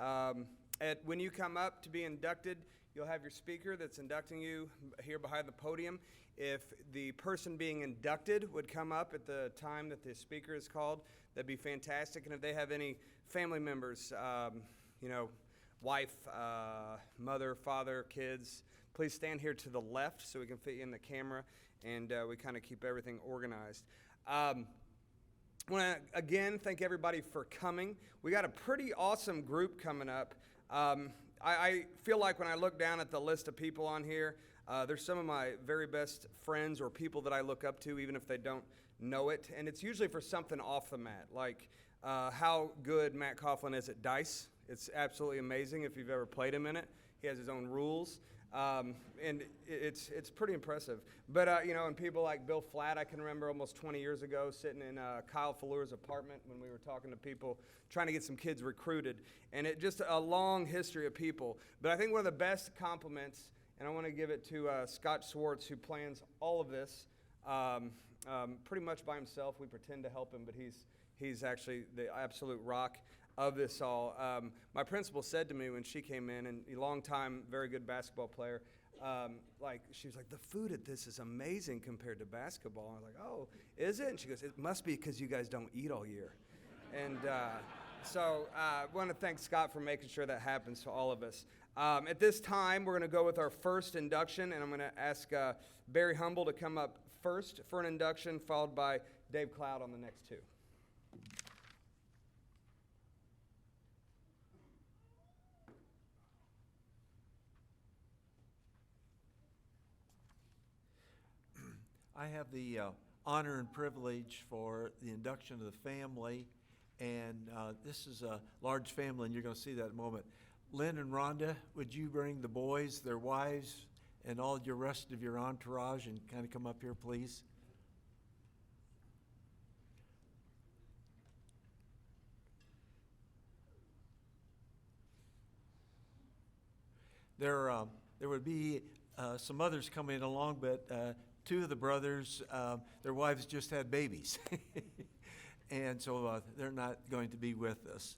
When you come up to be inducted, you'll have your speaker that's inducting you here behind the podium. If the person being inducted would come up at the time that the speaker is called, that'd be fantastic. And if they have any family members, wife, mother, father, kids, please stand here to the left so we can fit you in the camera, and we kind of keep everything organized. I want to, again, thank everybody for coming. We got a pretty awesome group coming up. I feel like when I look down at the list of people on here, there's some of my very best friends or people that I look up to, even if they don't know it. And it's usually for something off the mat, like how good Matt Coffin is at dice. It's absolutely amazing if you've ever played him in it. He has his own rules. And it's pretty impressive. But, and people like Bill Flatt, I can remember almost 20 years ago sitting in Kyle Fallour's apartment when we were talking to people, trying to get some kids recruited. And it just a long history of people. But I think one of the best compliments, and I want to give it to Scott Schwartz, who plans all of this pretty much by himself. We pretend to help him, but he's actually the absolute rock of this all. My principal said to me when she came in, and a long time, very good basketball player, she was like, the food at this is amazing compared to basketball. And I was like, oh, is it? And she goes, it must be because you guys don't eat all year. And so I want to thank Scott for making sure that happens to all of us. At this time, we're going to go with our first induction, and I'm going to ask Barry Humble to come up first for an induction, followed by Dave Cloud on the next two. I have the honor and privilege for the induction of the family, and this is a large family, and you're going to see that in a moment. Lynn and Rhonda, would you bring the boys, their wives, and all your rest of your entourage and kind of come up here, please? There would be some others coming along, but two of the brothers, their wives just had babies. And so they're not going to be with us.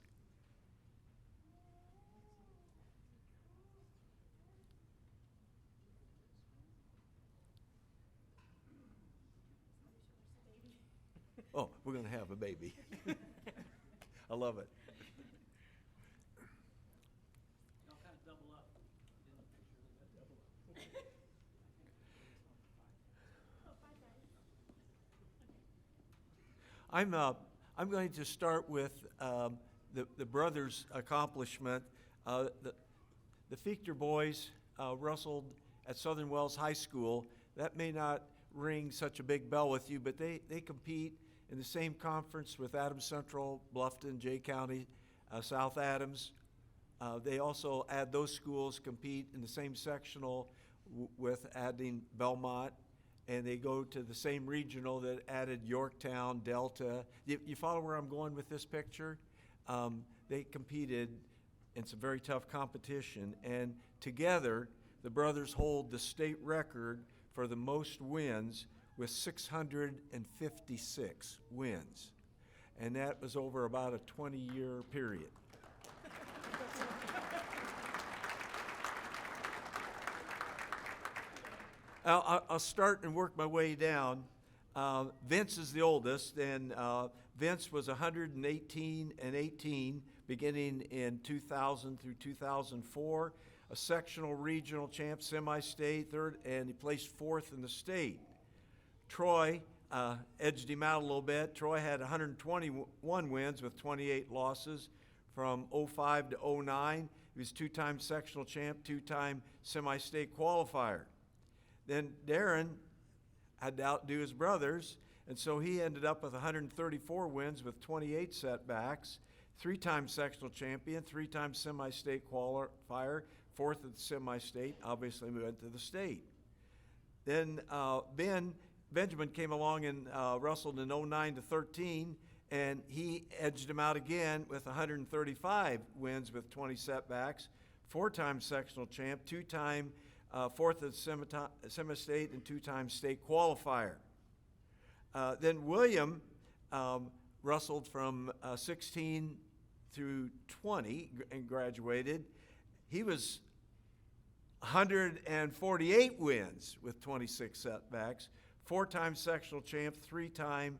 Oh, we're going to have a baby. I love it. I'm going to start with the brothers' accomplishment. The Fichter boys wrestled at Southern Wells High School. That may not ring such a big bell with you, but they compete in the same conference with Adams Central, Bluffton, Jay County, South Adams. They also add those schools compete in the same sectional with adding Belmont and they go to the same regional that added Yorktown, Delta. You follow where I'm going with this picture? They competed in some very tough competition, and together the brothers hold the state record for the most wins with 656 wins. And that was over about a 20-year period. I'll start and work my way down. Vince is the oldest, and Vince was 118 and 18 beginning in 2000 through 2004, a sectional regional champ, semi-state, third, and he placed fourth in the state. Troy edged him out a little bit. Troy had 121 wins with 28 losses from 05 to 09. He was two-time sectional champ, two-time semi-state qualifier. Then Darren had to outdo his brothers, and so he ended up with 134 wins with 28 setbacks, three-time sectional champion, three-time semi-state qualifier, fourth at the semi-state, obviously we went to the state. Then Benjamin came along and wrestled in 09 to 13, and he edged him out again with 135 wins with 20 setbacks, four-time sectional champ, two-time fourth at semi-state and two-time state qualifier. Then William wrestled from 16 through 20 and graduated. He was 148 wins with 26 setbacks, four-time sectional champ, two-time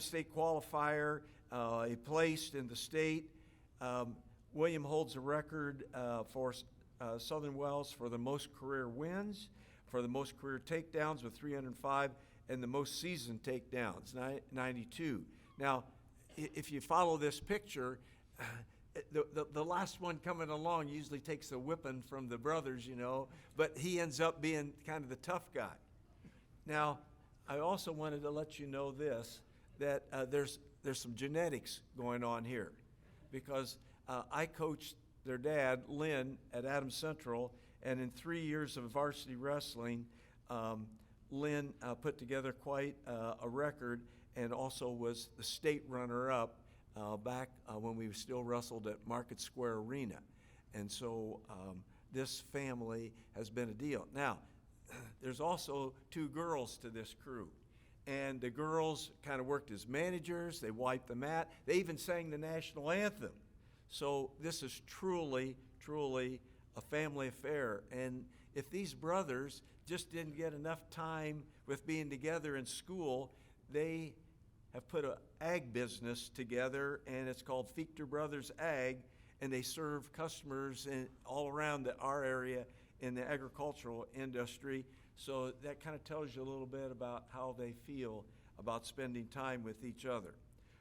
state qualifier. He placed in the state. William holds a record for Southern Wells for the most career wins, for the most career takedowns with 305, and the most season takedowns, 92. Now, if you follow this picture, the last one coming along usually takes a whipping from the brothers, you know, but he ends up being kind of the tough guy. Now, I also wanted to let you know this, that there's some genetics going on here, because I coached their dad, Lynn, at Adams Central, and in 3 years of varsity wrestling, Lynn put together quite a record and also was the state runner-up back when we still wrestled at Market Square Arena. And so this family has been a deal. Now, there's also two girls to this crew. And the girls kind of worked as managers. They wiped the mat. They even sang the national anthem. So this is truly, truly a family affair. And if these brothers just didn't get enough time with being together in school, they have put an ag business together, and it's called Fichter Brothers Ag, and they serve customers all around our area in the agricultural industry. So that kind of tells you a little bit about how they feel about spending time with each other.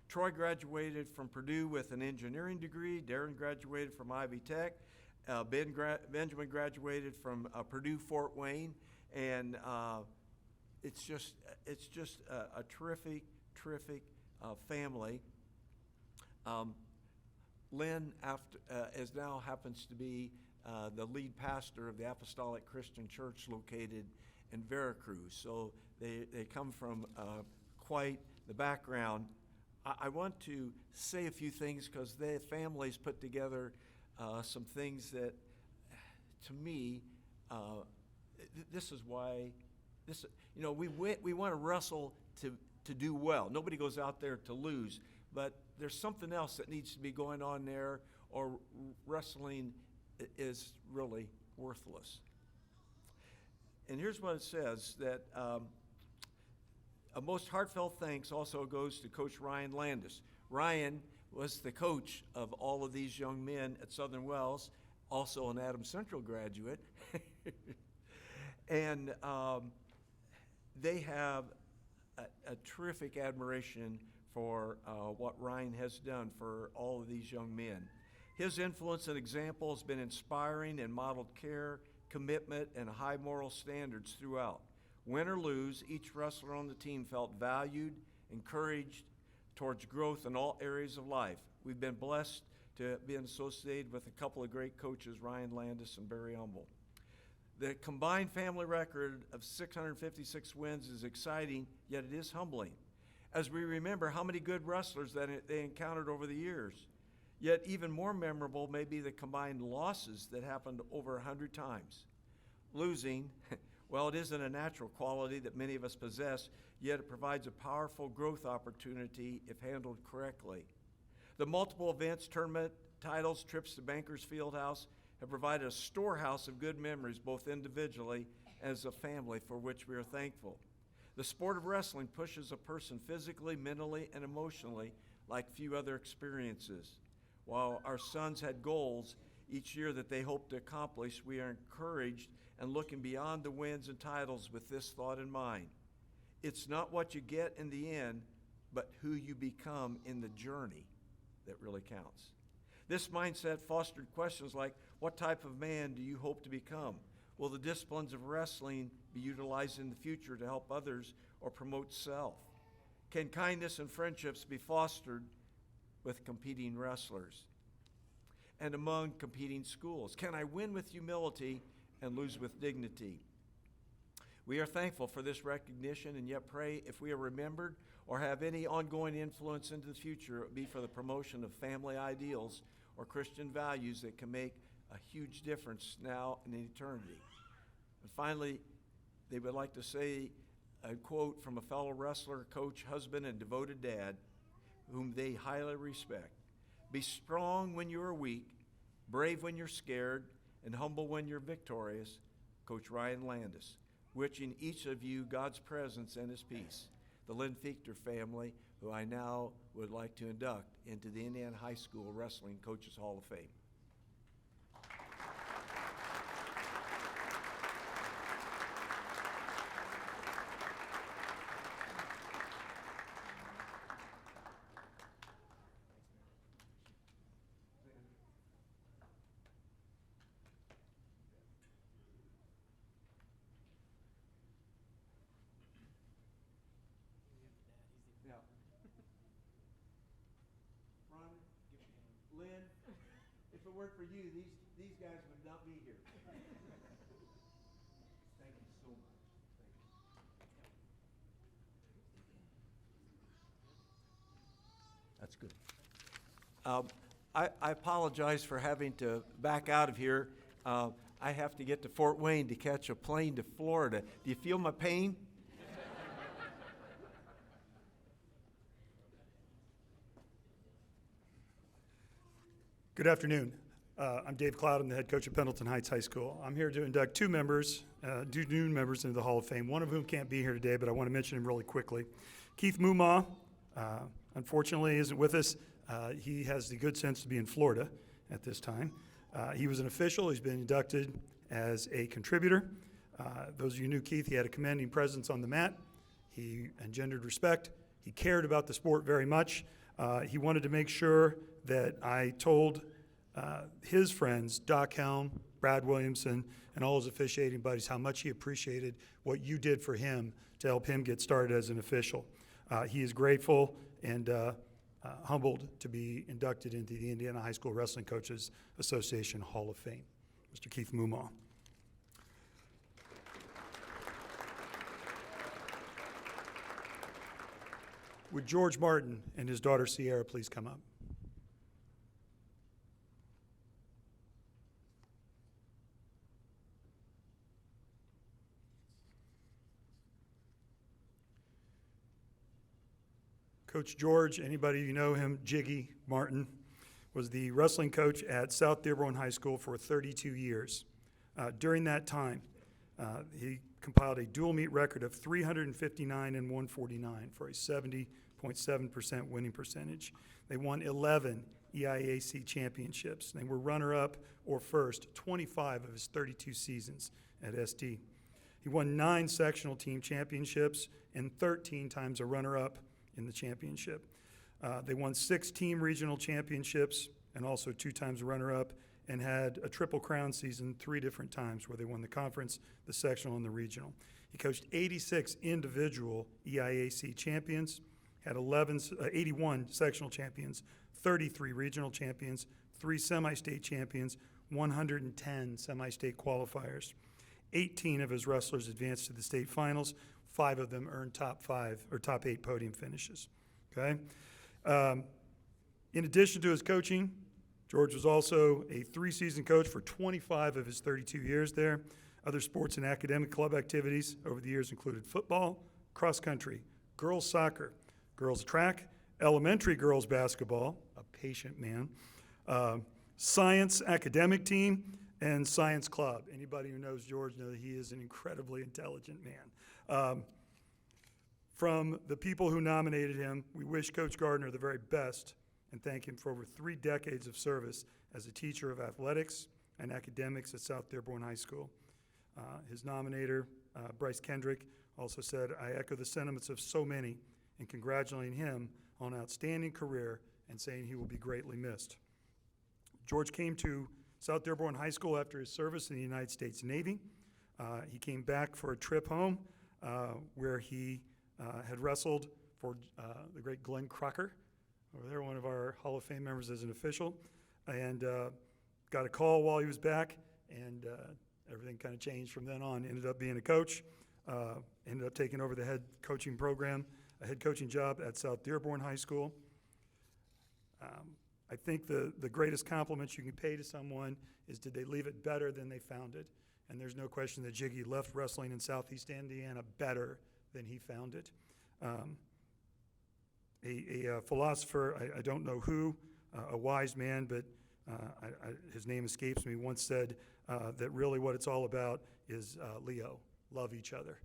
Troy graduated from Purdue with an engineering degree. Darren graduated from Ivy Tech. Benjamin graduated from Purdue Fort Wayne, and it's just a terrific family. Lynn now happens to be the lead pastor of the Apostolic Christian Church located in Veracruz. So they come from quite the background. I want to say a few things because the families put together some things that, to me, this is why we want to wrestle to do well. Nobody goes out there to lose, but there's something else that needs to be going on there, or wrestling is really worthless. And here's what it says, that a most heartfelt thanks also goes to Coach Ryan Landis. Ryan was the coach of all of these young men at Southern Wells, also an Adams Central graduate. And they have a terrific admiration for what Ryan has done for all of these young men. His influence and example has been inspiring and modeled care, commitment, and high moral standards throughout. Win or lose, each wrestler on the team felt valued, encouraged towards growth in all areas of life. We've been blessed to be associated with a couple of great coaches, Ryan Landis and Barry Humble. The combined family record of 656 wins is exciting, yet it is humbling, as we remember how many good wrestlers that they encountered over the years. Yet even more memorable may be the combined losses that happened over 100 times. Losing, well, it isn't a natural quality that many of us possess, yet it provides a powerful growth opportunity if handled correctly. The multiple events, tournament titles, trips to Bankers Fieldhouse have provided a storehouse of good memories, both individually and as a family, for which we are thankful. The sport of wrestling pushes a person physically, mentally, and emotionally like few other experiences. While our sons had goals each year that they hope to accomplish, we are encouraged and looking beyond the wins and titles with this thought in mind. It's not what you get in the end, but who you become in the journey that really counts. This mindset fostered questions like, what type of man do you hope to become? Will the disciplines of wrestling be utilized in the future to help others or promote self? Can kindness and friendships be fostered with competing wrestlers and among competing schools? Can I win with humility and lose with dignity? We are thankful for this recognition and yet pray if we are remembered or have any ongoing influence into the future, it would be for the promotion of family ideals or Christian values that can make a huge difference now and in eternity. And finally, they would like to say a quote from a fellow wrestler, coach, husband, and devoted dad, whom they highly respect. Be strong when you are weak, brave when you're scared, and humble when you're victorious, Coach Ryan Landis. Wishing each of you God's presence and his peace. The Lynn Fichter family, who I now would like to induct into the Indiana High School Wrestling Coaches Hall of Fame. Lynn, if it weren't for you, these guys would not be here. Thank you so much. Thank you. That's good. I apologize for having to back out of here. I have to get to Fort Wayne to catch a plane to Florida. Do you feel my pain? Good afternoon. I'm Dave Cloud. I'm the head coach of Pendleton Heights High School. I'm here to induct two new members into the Hall of Fame, one of whom can't be here today, but I want to mention him really quickly. Keith Mumma, unfortunately, isn't with us. He has the good sense to be in Florida at this time. He was an official. He's been inducted as a contributor. Those of you who knew Keith, he had a commanding presence on the mat. He engendered respect. He cared about the sport very much. He wanted to make sure that I told his friends, Doc Helm, Brad Williamson, and all his officiating buddies how much he appreciated what you did for him to help him get started as an official. He is grateful and humbled to be inducted into the Indiana High School Wrestling Coaches Association Hall of Fame. Mr. Keith Mumma. Would George Martin and his daughter Sierra please come up? Coach George, anybody you know him, Jiggy Martin, was the wrestling coach at South Dearborn High School for 32 years. During that time, he compiled a dual meet record of 359 and 149 for a 70.7% winning percentage. They won 11 EIAC championships. They were runner-up or first 25 of his 32 seasons at SD. He won 9 sectional team championships and 13 times a runner-up in the championship. They won 6 team regional championships and also 2 times a runner-up, and had a Triple Crown season 3 different times where they won the conference, the sectional, and the regional. He coached 86 individual EIAC champions, had 81 sectional champions, 33 regional champions, 3 semi-state champions, 110 semi-state qualifiers. 18 of his wrestlers advanced to the state finals. 5 of them earned top 5 or top 8 podium finishes. Okay? In addition to his coaching, George was also a 3-season coach for 25 of his 32 years there. Other sports and academic club activities over the years included football, cross country, girls soccer, girls track, elementary girls basketball, a patient man, science academic team, and science club. Anybody who knows George knows that he is an incredibly intelligent man. From the people who nominated him, we wish Coach Gardner the very best and thank him for over 3 decades of service as a teacher of athletics and academics at South Dearborn High School. His nominator, Bryce Kendrick, also said, "I echo the sentiments of so many in congratulating him on an outstanding career and saying he will be greatly missed." George came to South Dearborn High School after his service in the United States Navy. He came back for a trip home where he had wrestled for the great Glenn Crocker, over there, one of our Hall of Fame members as an official, and got a call while he was back, and everything kind of changed from then on. Ended up being a coach, ended up taking over the head coaching program, a head coaching job at South Dearborn High School. I think the greatest compliment you can pay to someone is, did they leave it better than they found it? And there's no question that Jiggy left wrestling in Southeast Indiana better than he found it. A philosopher, I don't know who, a wise man, but his name escapes me, once said that really what it's all about is Leo, love each other.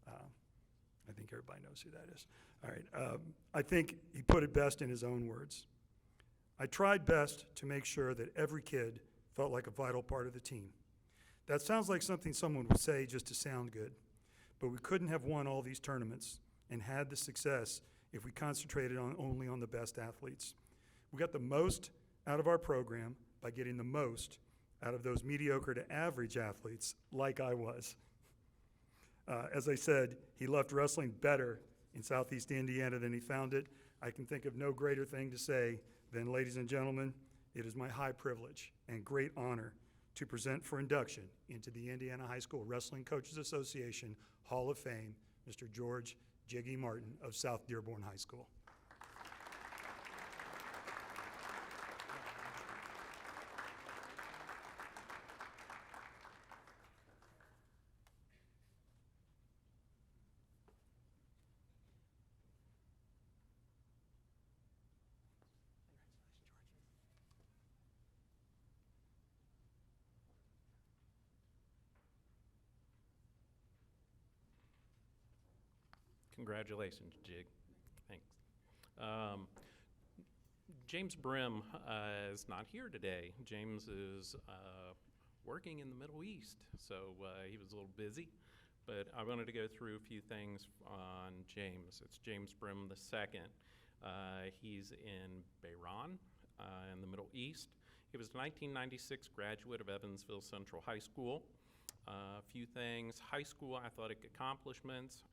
I think everybody knows who that is. All right, I think he put it best in his own words. "I tried best to make sure that every kid felt like a vital part of the team. That sounds like something someone would say just to sound good, but we couldn't have won all these tournaments and had the success if we concentrated only on the best athletes. We got the most out of our program by getting the most out of those mediocre to average athletes like I was." As I said, he left wrestling better in Southeast Indiana than he found it. I can think of no greater thing to say than, ladies and gentlemen, it is my high privilege and great honor to present for induction into the Indiana High School Wrestling Coaches Association Hall of Fame, Mr. George Jiggy Martin of South Dearborn High School. Congratulations, Jig. Thanks. James Brim is not here today. James is working in the Middle East, so he was a little busy. But I wanted to go through a few things on James. It's James Brim II. He's in Bahrain in the Middle East. He was a 1996 graduate of Evansville Central High School. A few things: high school athletic accomplishments,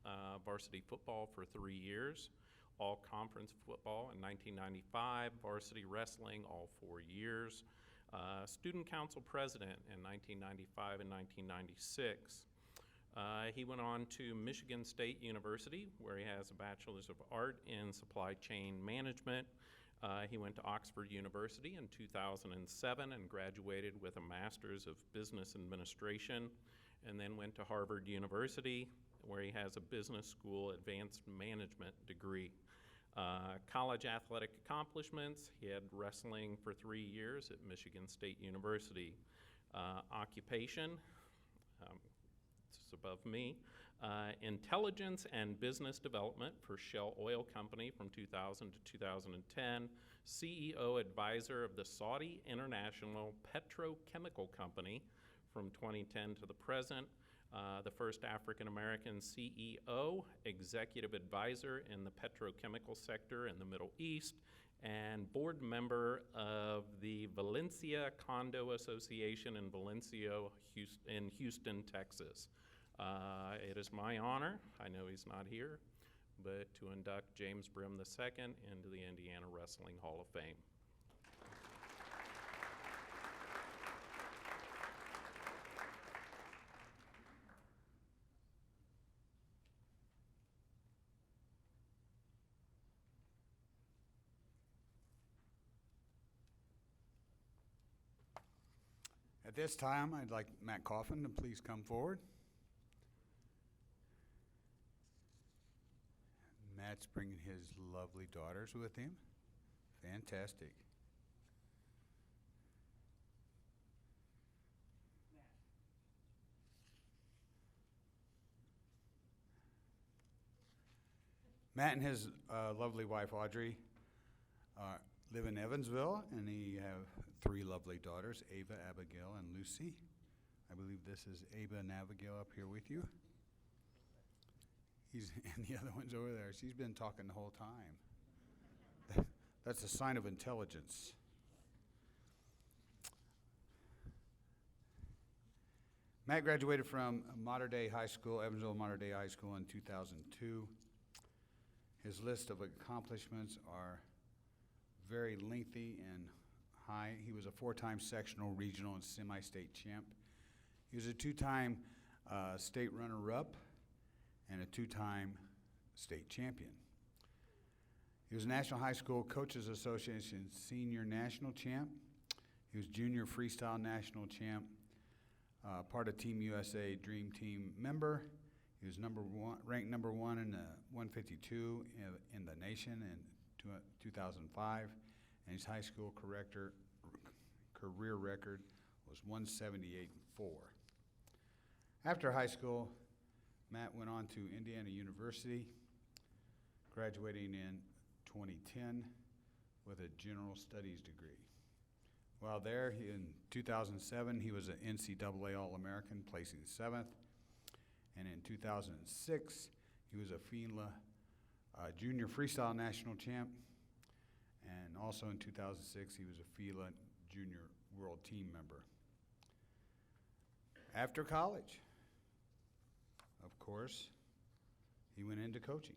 varsity football for 3 years, all conference football in 1995, varsity wrestling all 4 years, student council president in 1995 and 1996. He went on to Michigan State University, where he has a Bachelor's of Art in Supply Chain Management. He went to Oxford University in 2007 and graduated with a Master's of Business Administration, and then went to Harvard University, where he has a Business School Advanced Management degree. College athletic accomplishments: he had wrestling for 3 years at Michigan State University. Occupation, it's above me. Intelligence and business development for Shell Oil Company from 2000 to 2010, CEO advisor of the Saudi International Petrochemical Company from 2010 to the present, the first African-American CEO, executive advisor in the petrochemical sector in the Middle East, and board member of the Valencia Condo Association in Houston, Texas. It is my honor, I know he's not here, but to induct James Brim II into the Indiana Wrestling Hall of Fame. At this time, I'd like Matt Coffin to please come forward. Matt's bringing his lovely daughters with him. Fantastic. Matt and his lovely wife Audrey live in Evansville, and he have 3 lovely daughters, Ava, Abigail, and Lucy. I believe this is Ava and Abigail up here with you. And the other one's over there. She's been talking the whole time. That's a sign of intelligence. Matt graduated from Mater Dei High School, Evansville Mater Dei High School in 2002. His list of accomplishments are very lengthy and high. He was a 4-time sectional, regional, and semi-state champ. He was a 2-time state runner-up and a 2-time state champion. He was National High School Coaches Association Senior National Champ. He was Junior Freestyle National Champ, part of Team USA Dream Team member. He was ranked number 1 in the 152 in the nation in 2005, and his high school career record was 178-4. After high school, Matt went on to Indiana University, graduating in 2010 with a general studies degree. While there, in 2007, he was an NCAA All-American, placing 7th. And in 2006, he was a FINLA Junior Freestyle National Champ. And also in 2006, he was a FILA Junior World Team member. After college, of course, he went into coaching.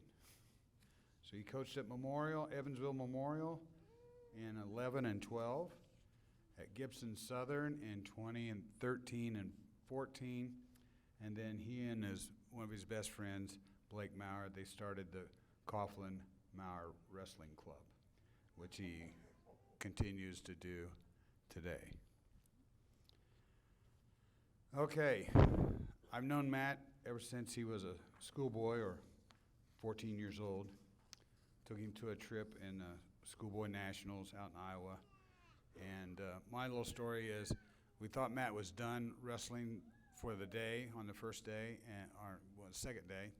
So he coached at Evansville Memorial in 11 and 12, at Gibson Southern in 20 and 13 and 14, and then he and one of his best friends, Blake Maurer, they started the Coffin Maurer Wrestling Club, which he continues to do today. Okay, I've known Matt ever since he was a schoolboy or 14 years old. Took him to a trip in Schoolboy Nationals out in Iowa. And my little story is we thought Matt was done wrestling for the day on the first day, second day,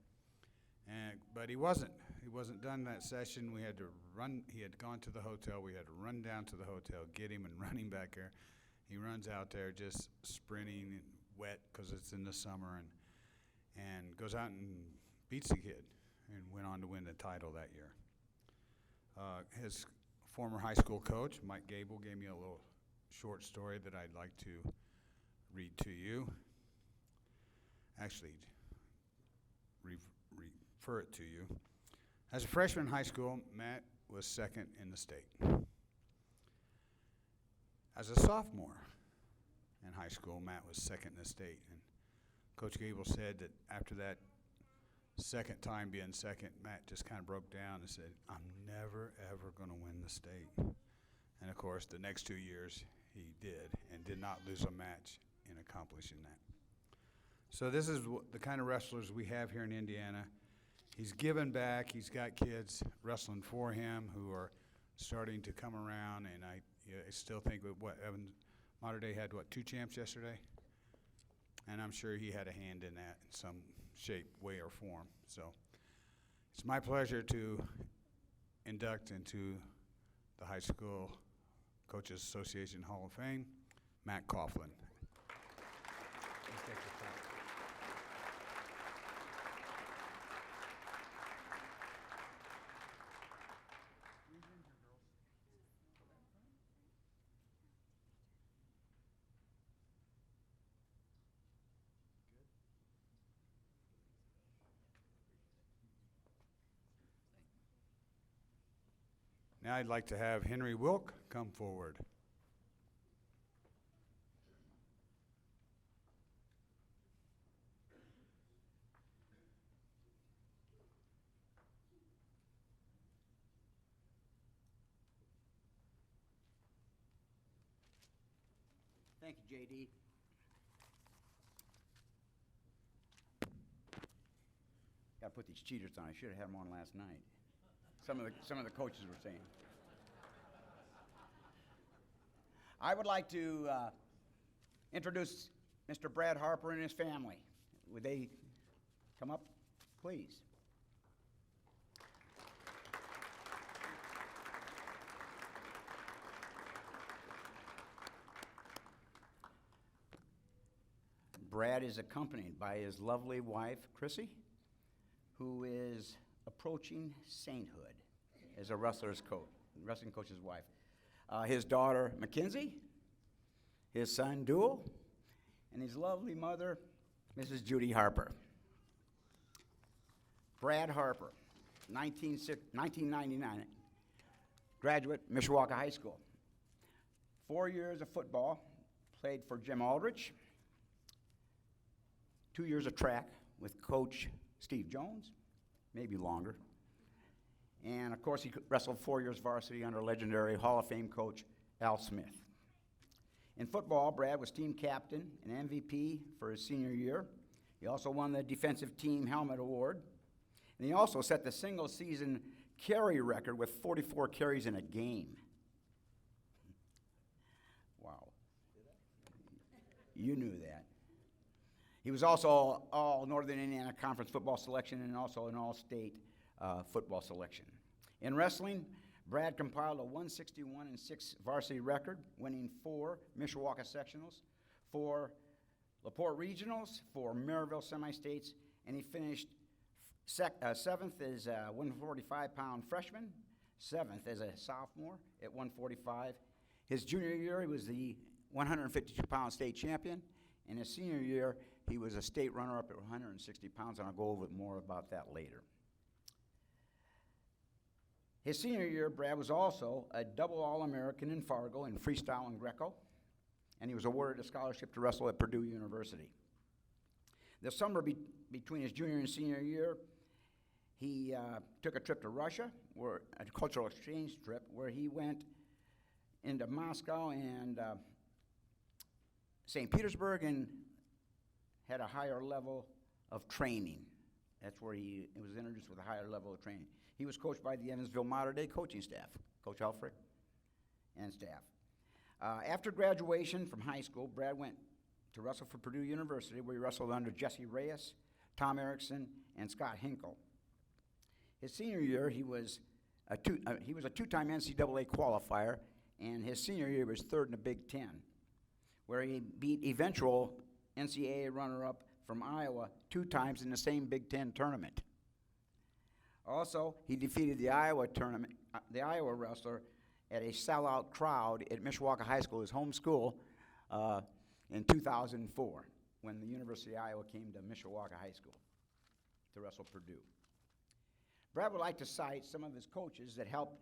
but he wasn't. He wasn't done that session. We had to run. He had gone to the hotel. We had to run down to the hotel, get him, and run him back there. He runs out there just sprinting and wet because it's in the summer, and goes out and beats the kid and went on to win the title that year. His former high school coach, Mike Gable, gave me a little short story that I'd like to read to you. Actually, refer it to you. As a freshman in high school, Matt was second in the state. As a sophomore in high school, Matt was second in the state. And Coach Gable said that after that second time being second, Matt just kind of broke down and said, I'm never, ever going to win the state. And, of course, the next 2 years he did and did not lose a match in accomplishing that. So this is the kind of wrestlers we have here in Indiana. He's given back. He's got kids wrestling for him who are starting to come around, and I still think with Mater Dei had, 2 champs yesterday? And I'm sure he had a hand in that in some shape, way, or form. So it's my pleasure to induct into the High School Coaches Association Hall of Fame, Matt Coughlin. Now I'd like to have Henry Wilke come forward. Thank you, JD. I put these cheaters on. I should have had them on last night. Some of the coaches were saying. I would like to introduce Mr. Brad Harper and his family. Would they come up, please? Brad is accompanied by his lovely wife, Chrissy, who is approaching sainthood as a wrestling coach's wife. His daughter, Mackenzie, his son, Duel, and his lovely mother, Mrs. Judy Harper. Brad Harper, 1999, graduate, Mishawaka High School. 4 years of football, played for Jim Aldrich. 2 years of track with Coach Steve Jones, maybe longer. And of course, he wrestled 4 years varsity under legendary Hall of Fame coach Al Smith. In football, Brad was team captain and MVP for his senior year. He also won the Defensive Team Helmet Award. And he also set the single-season carry record with 44 carries in a game. Wow. You knew that. He was also all Northern Indiana Conference football selection and also an all-state football selection. In wrestling, Brad compiled a 161-6 varsity record, winning 4 Mishawaka sectionals, 4 LaPorte regionals, 4 Maryville semi-states, and he finished 7th as a 145-pound freshman, 7th as a sophomore at 145. His junior year, he was the 152-pound state champion. In his senior year, he was a state runner-up at 160 pounds, and I'll go over more about that later. His senior year, Brad was also a double All-American in Fargo in freestyle and Greco, and he was awarded a scholarship to wrestle at Purdue University. The summer between his junior and senior year, he took a trip to Russia, a cultural exchange trip, where he went into Moscow and St. Petersburg and had a higher level of training. That's where he was introduced with a higher level of training. He was coached by the Evansville Mater Dei coaching staff, Coach Alford and staff. After graduation from high school, Brad went to wrestle for Purdue University, where he wrestled under Jesse Reyes, Tom Erickson, and Scott Hinkle. His senior year, he was a two-time NCAA qualifier, and his senior year was third in the Big Ten, where he beat eventual NCAA runner-up from Iowa 2 times in the same Big Ten tournament. Also, he defeated the Iowa wrestler at a sellout crowd at Mishawaka High School, his home school, in 2004, when the University of Iowa came to Mishawaka High School to wrestle Purdue. Brad would like to cite some of his coaches that helped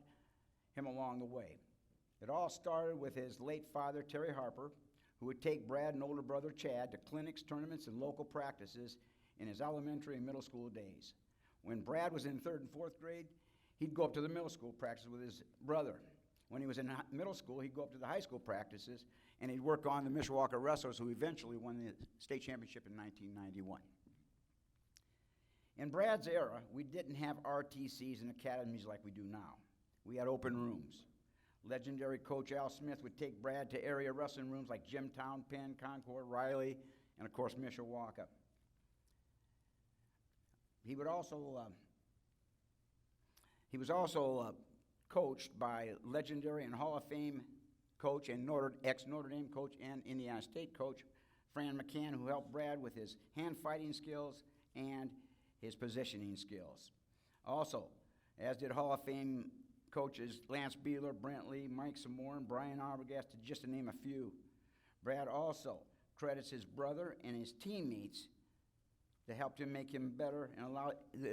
him along the way. It all started with his late father, Terry Harper, who would take Brad and older brother Chad to clinics, tournaments, and local practices in his elementary and middle school days. When Brad was in 3rd and 4th grade, he'd go up to the middle school practice with his brother. When he was in middle school, he'd go up to the high school practices, and he'd work on the Mishawaka wrestlers, who eventually won the state championship in 1991. In Brad's era, we didn't have RTCs and academies like we do now. We had open rooms. Legendary coach Al Smith would take Brad to area wrestling rooms like Jimtown, Penn, Concord, Riley, and of course Mishawaka. He was also coached by legendary and Hall of Fame coach and ex-Notre Dame coach and Indiana State coach Fran McCann, who helped Brad with his hand fighting skills and his positioning skills. Also, as did Hall of Fame coaches Lance Beeler, Brent Lee, Mike Samore, and Brian Arbogast, just to name a few. Brad also credits his brother and his teammates that helped him make him better and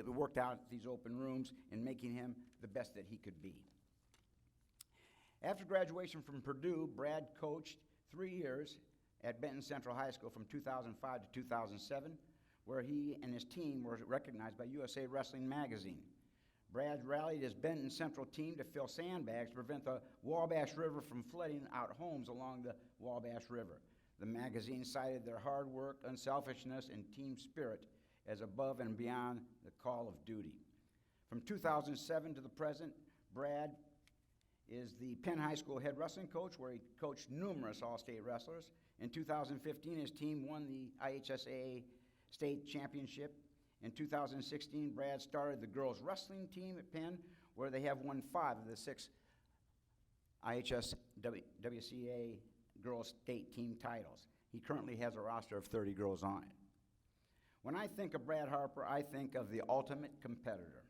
worked out these open rooms and making him the best that he could be. After graduation from Purdue, Brad coached 3 years at Benton Central High School from 2005 to 2007, where he and his team were recognized by USA Wrestling Magazine. Brad rallied his Benton Central team to fill sandbags to prevent the Wabash River from flooding out homes along the Wabash River. The magazine cited their hard work, unselfishness, and team spirit as above and beyond the call of duty. From 2007 to the present, Brad is the Penn High School head wrestling coach, where he coached numerous all-state wrestlers. In 2015, his team won the IHSAA state championship. In 2016, Brad started the girls wrestling team at Penn, where they have won 5 of the 6 IHSWCA girls state team titles. He currently has a roster of 30 girls on it. When I think of Brad Harper, I think of the ultimate competitor,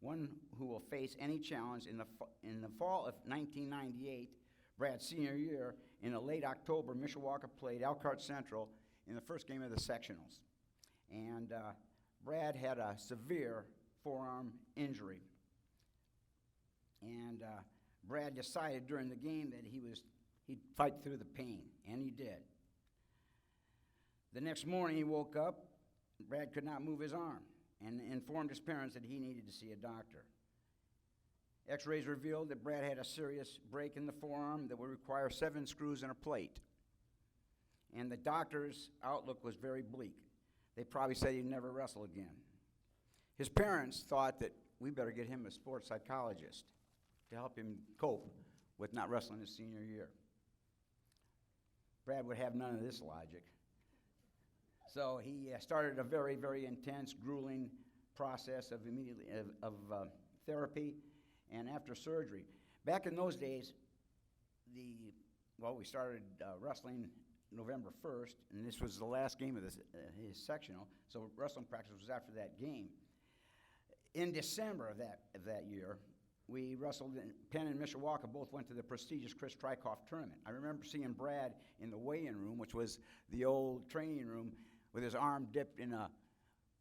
one who will face any challenge. In the fall of 1998, Brad's senior year, in the late October, Mishawaka played Elkhart Central in the first game of the sectionals. And Brad had a severe forearm injury. And Brad decided during the game that he'd fight through the pain, and he did. The next morning he woke up, Brad could not move his arm, and informed his parents that he needed to see a doctor. X-rays revealed that Brad had a serious break in the forearm that would require 7 screws and a plate. And the doctor's outlook was very bleak. They probably said he'd never wrestle again. His parents thought that we better get him a sports psychologist to help him cope with not wrestling his senior year. Brad would have none of this logic. So he started a very, very intense, grueling process of therapy, and after surgery. Back in those days, we started wrestling November 1st, and this was the last game of his sectional, so wrestling practice was after that game. In December of that year, we wrestled in Penn and Mishawaka, both went to the prestigious Chris Trykoff tournament. I remember seeing Brad in the weigh-in room, which was the old training room, with his arm dipped in a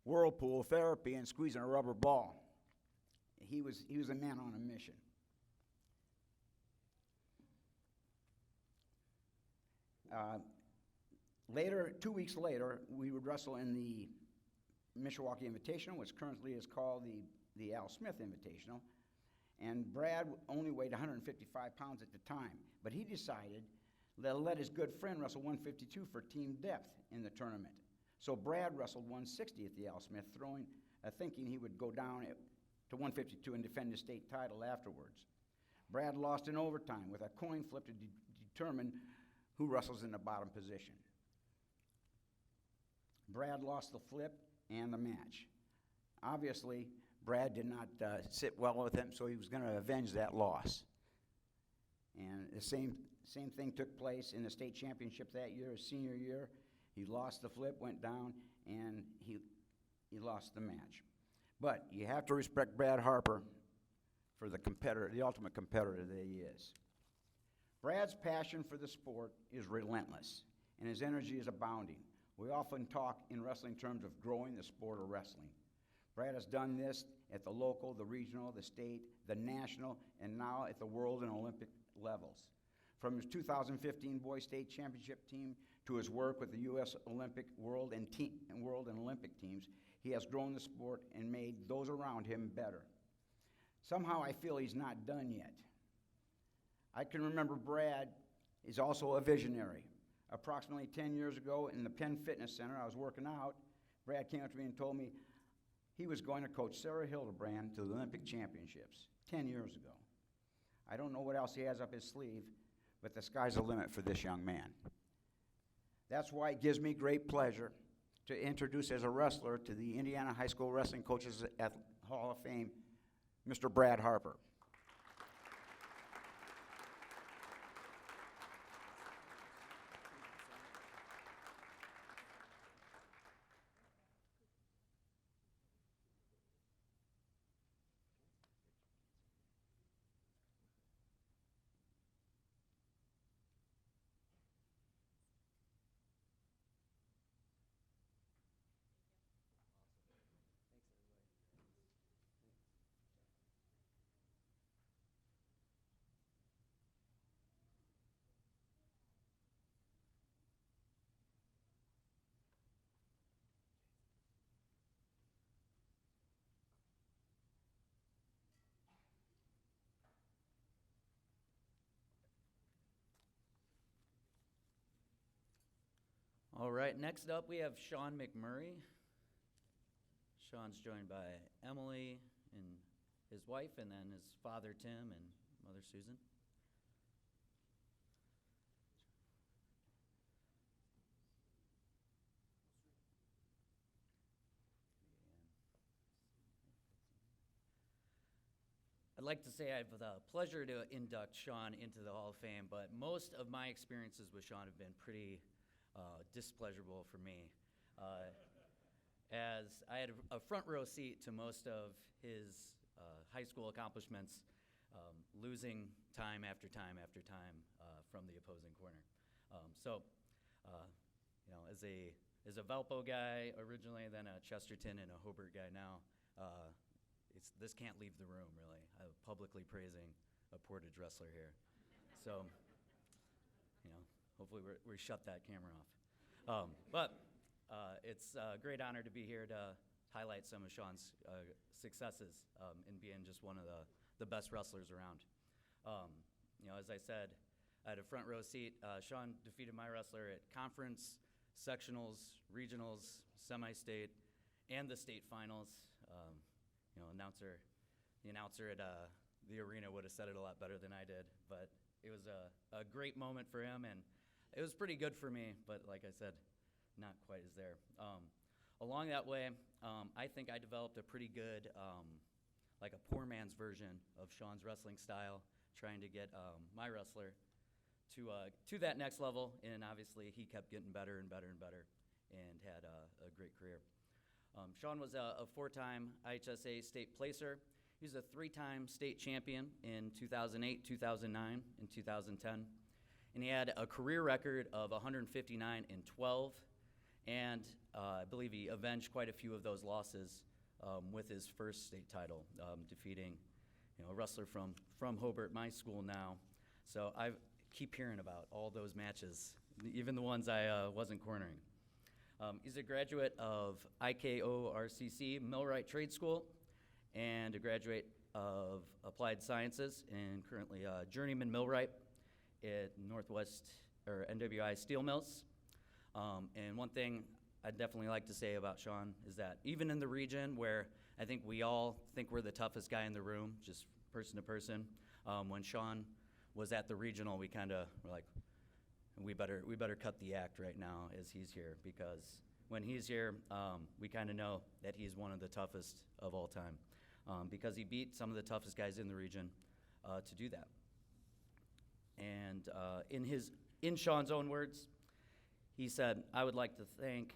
whirlpool therapy and squeezing a rubber ball. He was a man on a mission. Later, 2 weeks later, we would wrestle in the Mishawaka Invitational, which currently is called the Al Smith Invitational. And Brad only weighed 155 pounds at the time, but he decided to let his good friend wrestle 152 for team depth in the tournament. So Brad wrestled 160 at the Al Smith, thinking he would go down to 152 and defend his state title afterwards. Brad lost in overtime with a coin flip to determine who wrestles in the bottom position. Brad lost the flip and the match. Obviously, Brad did not sit well with him, so he was going to avenge that loss. And the same thing took place in the state championship that year, his senior year. He lost the flip, went down, and he lost the match. But you have to respect Brad Harper for the competitor, the ultimate competitor that he is. Brad's passion for the sport is relentless, and his energy is abounding. We often talk in wrestling terms of growing the sport of wrestling. Brad has done this at the local, the regional, the state, the national, and now at the world and Olympic levels. From his 2015 Boys State Championship team to his work with the U.S. Olympic, World and Olympic teams, he has grown the sport and made those around him better. Somehow I feel he's not done yet. I can remember Brad is also a visionary. Approximately 10 years ago in the Penn Fitness Center, I was working out. Brad came up to me and told me he was going to coach Sarah Hildebrand to the Olympic Championships 10 years ago. I don't know what else he has up his sleeve, but the sky's the limit for this young man. That's why it gives me great pleasure to introduce as a wrestler to the Indiana High School Wrestling Coaches at Hall of Fame, Mr. Brad Harper. All right, next up we have Sean Mcmurray. Sean's joined by Emily and his wife, and then his father, Tim, and mother, Susan. I'd like to say I have the pleasure to induct Sean into the Hall of Fame, but most of my experiences with Sean have been pretty displeasurable for me. As I had a front row seat to most of his high school accomplishments, losing time after time after time from the opposing corner. As a Valpo guy originally, then a Chesterton and a Hobart guy now, this can't leave the room, really. Publicly praising a Portage wrestler here. So, hopefully we shut that camera off. It's a great honor to be here to highlight some of Sean's successes in being just one of the best wrestlers around. As I said, I had a front row seat. Sean defeated my wrestler at conference, sectionals, regionals, semi-state, and the state finals. The announcer at the arena would have said it a lot better than I did, but it was a great moment for him, and it was pretty good for me, but like I said, not quite as there. Along that way, I think I developed a pretty good, like a poor man's version of Sean's wrestling style, trying to get my wrestler to that next level, and obviously he kept getting better and better and better, and had a great career. Sean was a four-time IHSA state placer. He was a three-time state champion in 2008, 2009, and 2010. And he had a career record of 159 and 12. And I believe he avenged quite a few of those losses with his first state title, defeating a wrestler from Hobart, my school now. So I keep hearing about all those matches, even the ones I wasn't cornering. He's a graduate of IKORCC Millwright Trade School and a graduate of Applied Sciences and currently a journeyman millwright at NWI Steel Mills. And one thing I'd definitely like to say about Sean is that even in the region where I think we all think we're the toughest guy in the room, just person to person, when Sean was at the regional, we kind of were like, we better cut the act right now as he's here, because when he's here, we kind of know that he's one of the toughest of all time, because he beat some of the toughest guys in the region to do that. And in Sean's own words, he said, "I would like to thank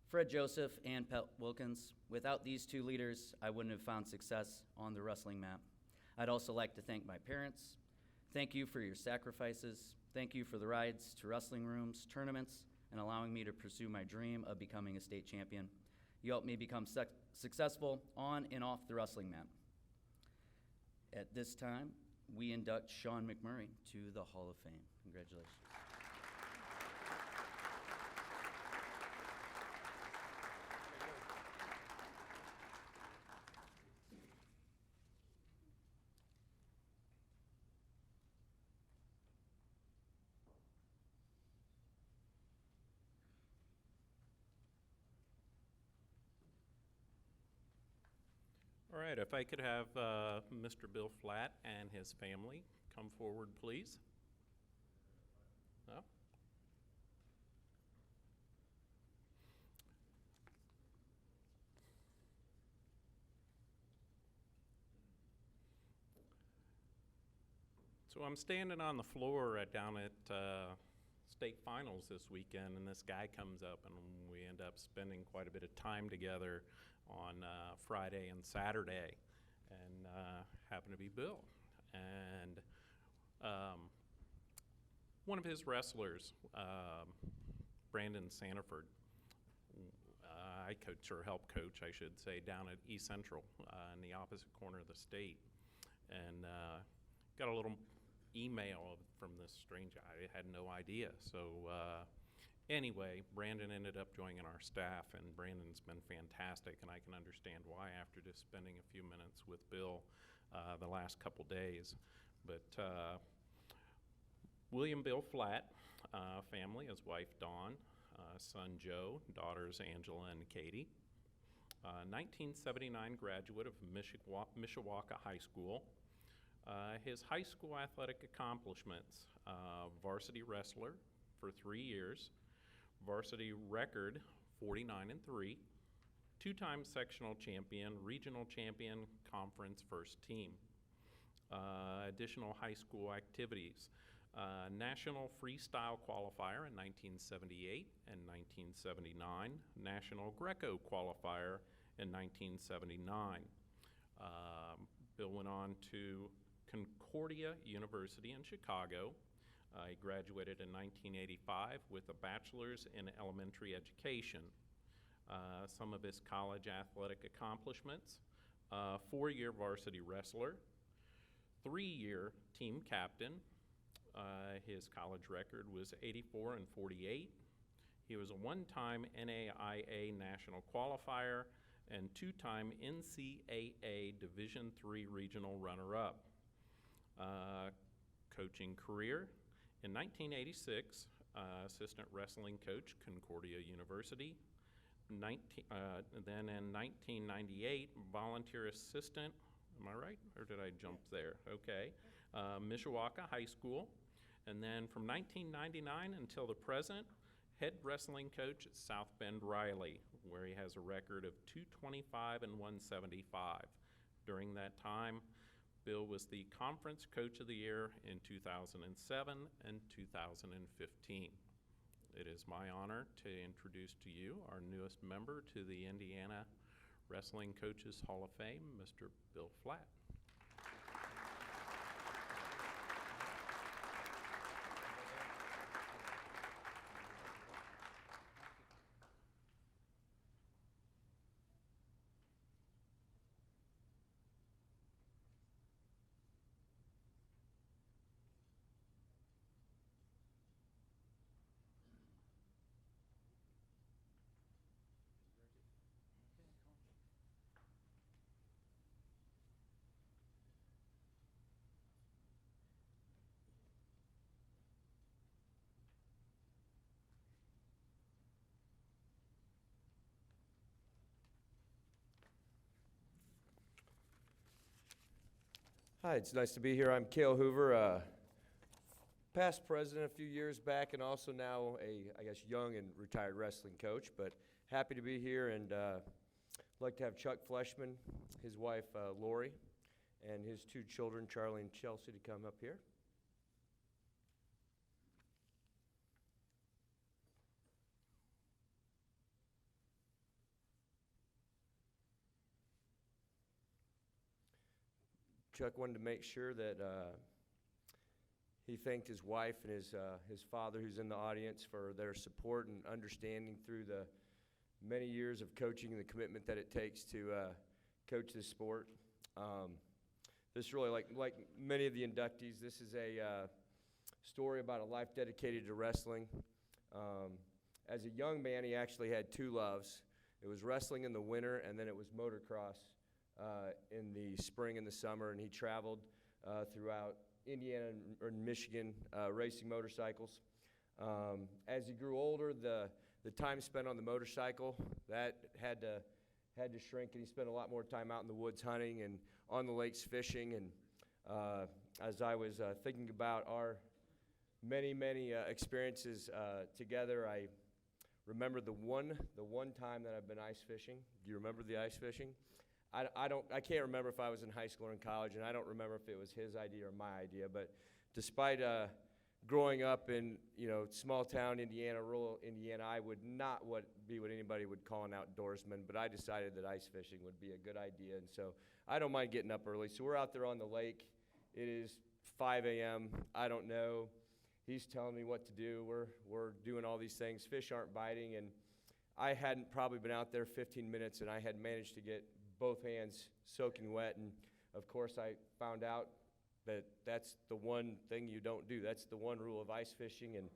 Fred Joseph and Pet Wilkins. Without these two leaders, I wouldn't have found success on the wrestling map. I'd also like to thank my parents. Thank you for your sacrifices. Thank you for the rides to wrestling rooms, tournaments, and allowing me to pursue my dream of becoming a state champion. You helped me become successful on and off the wrestling map." At this time, we induct Sean Mcmurray to the Hall of Fame. Congratulations. All right, if I could have Mr. Bill Flatt and his family come forward, please. Oh. So I'm standing on the floor down at state finals this weekend, and this guy comes up, and we end up spending quite a bit of time together on Friday and Saturday, and happened to be Bill. And one of his wrestlers, Brandon Sanford, I coach, or help coach, I should say, down at East Central in the opposite corner of the state. And got a little email from this strange, I had no idea. So anyway, Brandon ended up joining our staff, and Brandon's been fantastic, and I can understand why after just spending a few minutes with Bill the last couple days. But William Bill Flatt family, his wife Dawn, son Joe, daughters Angela and Katie. 1979 graduate of Mishawaka High School. His high school athletic accomplishments: varsity wrestler for 3 years, varsity record 49-3, two-time sectional champion, regional champion, conference first team. Additional high school activities: National Freestyle Qualifier in 1978 and 1979, National Greco Qualifier in 1979. Bill went on to Concordia University in Chicago. He graduated in 1985 with a bachelor's in elementary education. Some of his college athletic accomplishments: 4-year varsity wrestler, 3-year team captain. His college record was 84-48. He was a one-time NAIA national qualifier and two-time NCAA Division III regional runner-up. Coaching career: in 1986, assistant wrestling coach, Concordia University. Then in 1998, volunteer assistant. Am I right, or did I jump there? Okay. Mishawaka High School. And then from 1999 until the present, head wrestling coach at South Bend Riley, where he has a record of 225 and 175. During that time, Bill was the Conference Coach of the Year in 2007 and 2015. It is my honor to introduce to you our newest member to the Indiana Wrestling Coaches Hall of Fame, Mr. Bill Flatt. Hi, it's nice to be here. I'm Cale Hoover, past president a few years back, and also now I guess, young and retired wrestling coach, but happy to be here, and I'd like to have Chuck Fleshman, his wife Lori, and his 2 children, Charlie and Chelsea, to come up here. Chuck wanted to make sure that he thanked his wife and his father, who's in the audience, for their support and understanding through the many years of coaching and the commitment that it takes to coach this sport. This really, like many of the inductees, this is a story about a life dedicated to wrestling. As a young man, he actually had 2 loves. It was wrestling in the winter, and then it was motocross in the spring and the summer, and he traveled throughout Indiana and Michigan racing motorcycles. As he grew older, the time spent on the motorcycle, that had to shrink, and he spent a lot more time out in the woods hunting and on the lakes fishing. And as I was thinking about our many experiences together, I remember the one time that I've been ice fishing. Do you remember the ice fishing? I can't remember if I was in high school or in college, and I don't remember if it was his idea or my idea. But despite growing up in small town Indiana, rural Indiana, I would not be what anybody would call an outdoorsman. But I decided that ice fishing would be a good idea, and so I don't mind getting up early. So we're out there on the lake. It is 5 a.m. I don't know. He's telling me what to do. We're doing all these things. Fish aren't biting, and I hadn't probably been out there 15 minutes, and I had managed to get both hands soaking wet. And of course I found out that that's the one thing you don't do. That's the one rule of ice fishing. And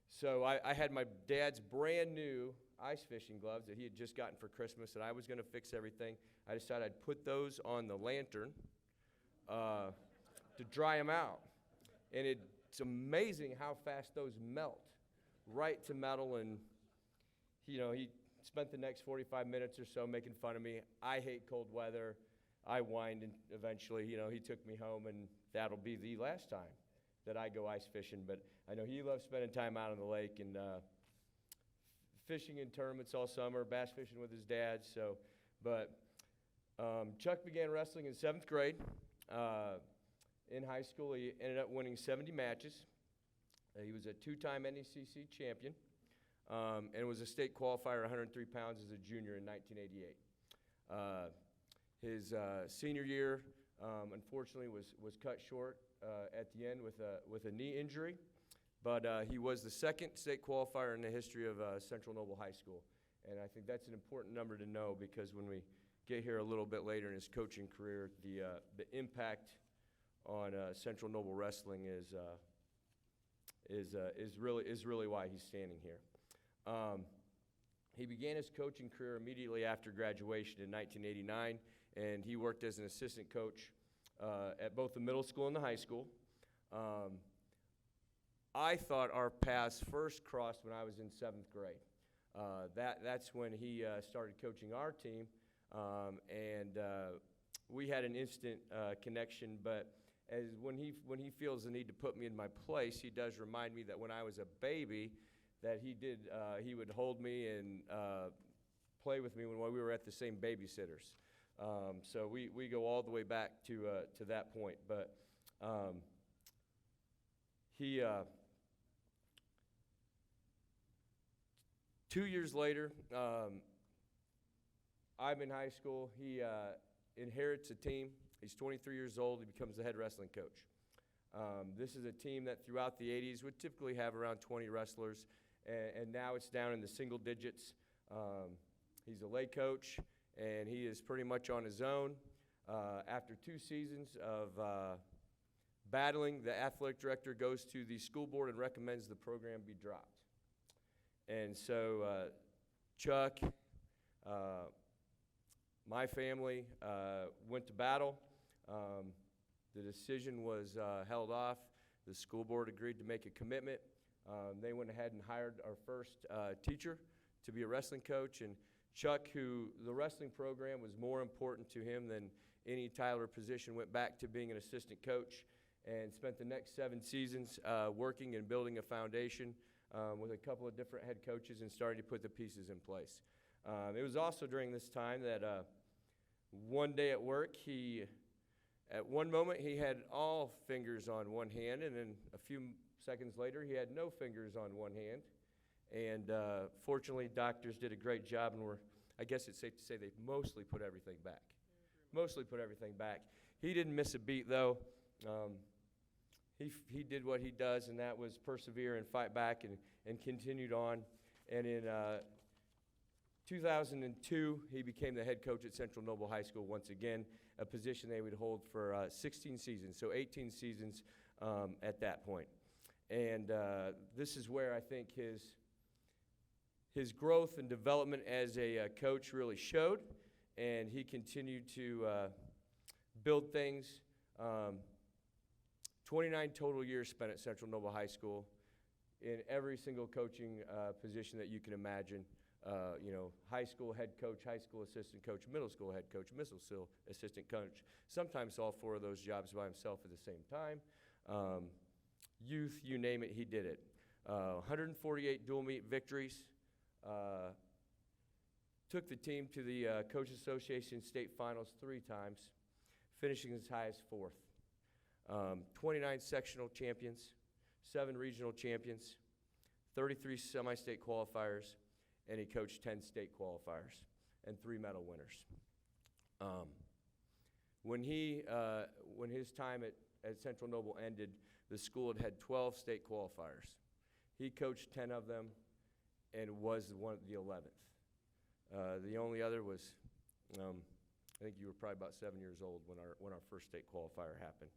so I had my dad's brand new ice fishing gloves that he had just gotten for Christmas, and I was going to fix everything. I decided I'd put those on the lantern to dry them out. And it's amazing how fast those melt right to metal. And he spent the next 45 minutes or so making fun of me. I hate cold weather. I whined, and eventually, you know, he took me home, and that'll be the last time that I go ice fishing. But I know he loves spending time out on the lake and fishing in tournaments all summer, bass fishing with his dad. So, but Chuck began wrestling in 7th grade. In high school, he ended up winning 70 matches. He was a 2-time NECC champion and was a state qualifier at 103 pounds as a junior in 1988. His senior year, unfortunately, was cut short at the end with a knee injury, but he was the 2nd state qualifier in the history of Central Noble High School, and I think that's an important number to know, because when we get here a little bit later in his coaching career, the impact on Central Noble wrestling is really why he's standing here. He began his coaching career immediately after graduation in 1989, and he worked as an assistant coach at both the middle school and the high school. I thought our paths first crossed when I was in 7th grade. That's when he started coaching our team, and we had an instant connection. But when he feels the need to put me in my place, he does remind me that when I was a baby, that he would hold me and play with me when we were at the same babysitters. So we go all the way back to that point. But he 2 years later, I'm in high school. He inherits a team. He's 23 years old. He becomes the head wrestling coach. This is a team that throughout the 80s would typically have around 20 wrestlers, and now it's down in the single digits. He's a lay coach, and he is pretty much on his own. After 2 seasons of battling, the athletic director goes to the school board and recommends the program be dropped. And so Chuck, my family, went to battle. The decision was held off. The school board agreed to make a commitment. They went ahead and hired our first teacher to be a wrestling coach. And Chuck, who the wrestling program was more important to him than any Tyler position, went back to being an assistant coach and spent the next 7 seasons working and building a foundation with a couple of different head coaches and starting to put the pieces in place. It was also during this time that one day at work, at one moment, he had all fingers on one hand, and then a few seconds later, he had no fingers on one hand. And fortunately, doctors did a great job, and I guess it's safe to say they mostly put everything back. Mostly put everything back. He didn't miss a beat, though. He did what he does, and that was persevere and fight back and continued on. And in 2002, he became the head coach at Central Noble High School once again, a position they would hold for 16 seasons, so 18 seasons at that point. And this is where I think his growth and development as a coach really showed, and he continued to build things. 29 total years spent at Central Noble High School in every single coaching position that you can imagine. High school head coach, high school assistant coach, middle school head coach, middle school assistant coach, sometimes all 4 of those jobs by himself at the same time. Youth, you name it, he did it. 148 dual meet victories. Took the team to the Coach Association state finals 3 times, finishing as high as 4th. 29 sectional champions, 7 regional champions, 33 semi-state qualifiers, and he coached 10 state qualifiers and 3 medal winners. When his time at Central Noble ended, the school had 12 state qualifiers. He coached 10 of them and was the 11th. The only other was, I think you were probably about 7 years old when our first state qualifier happened.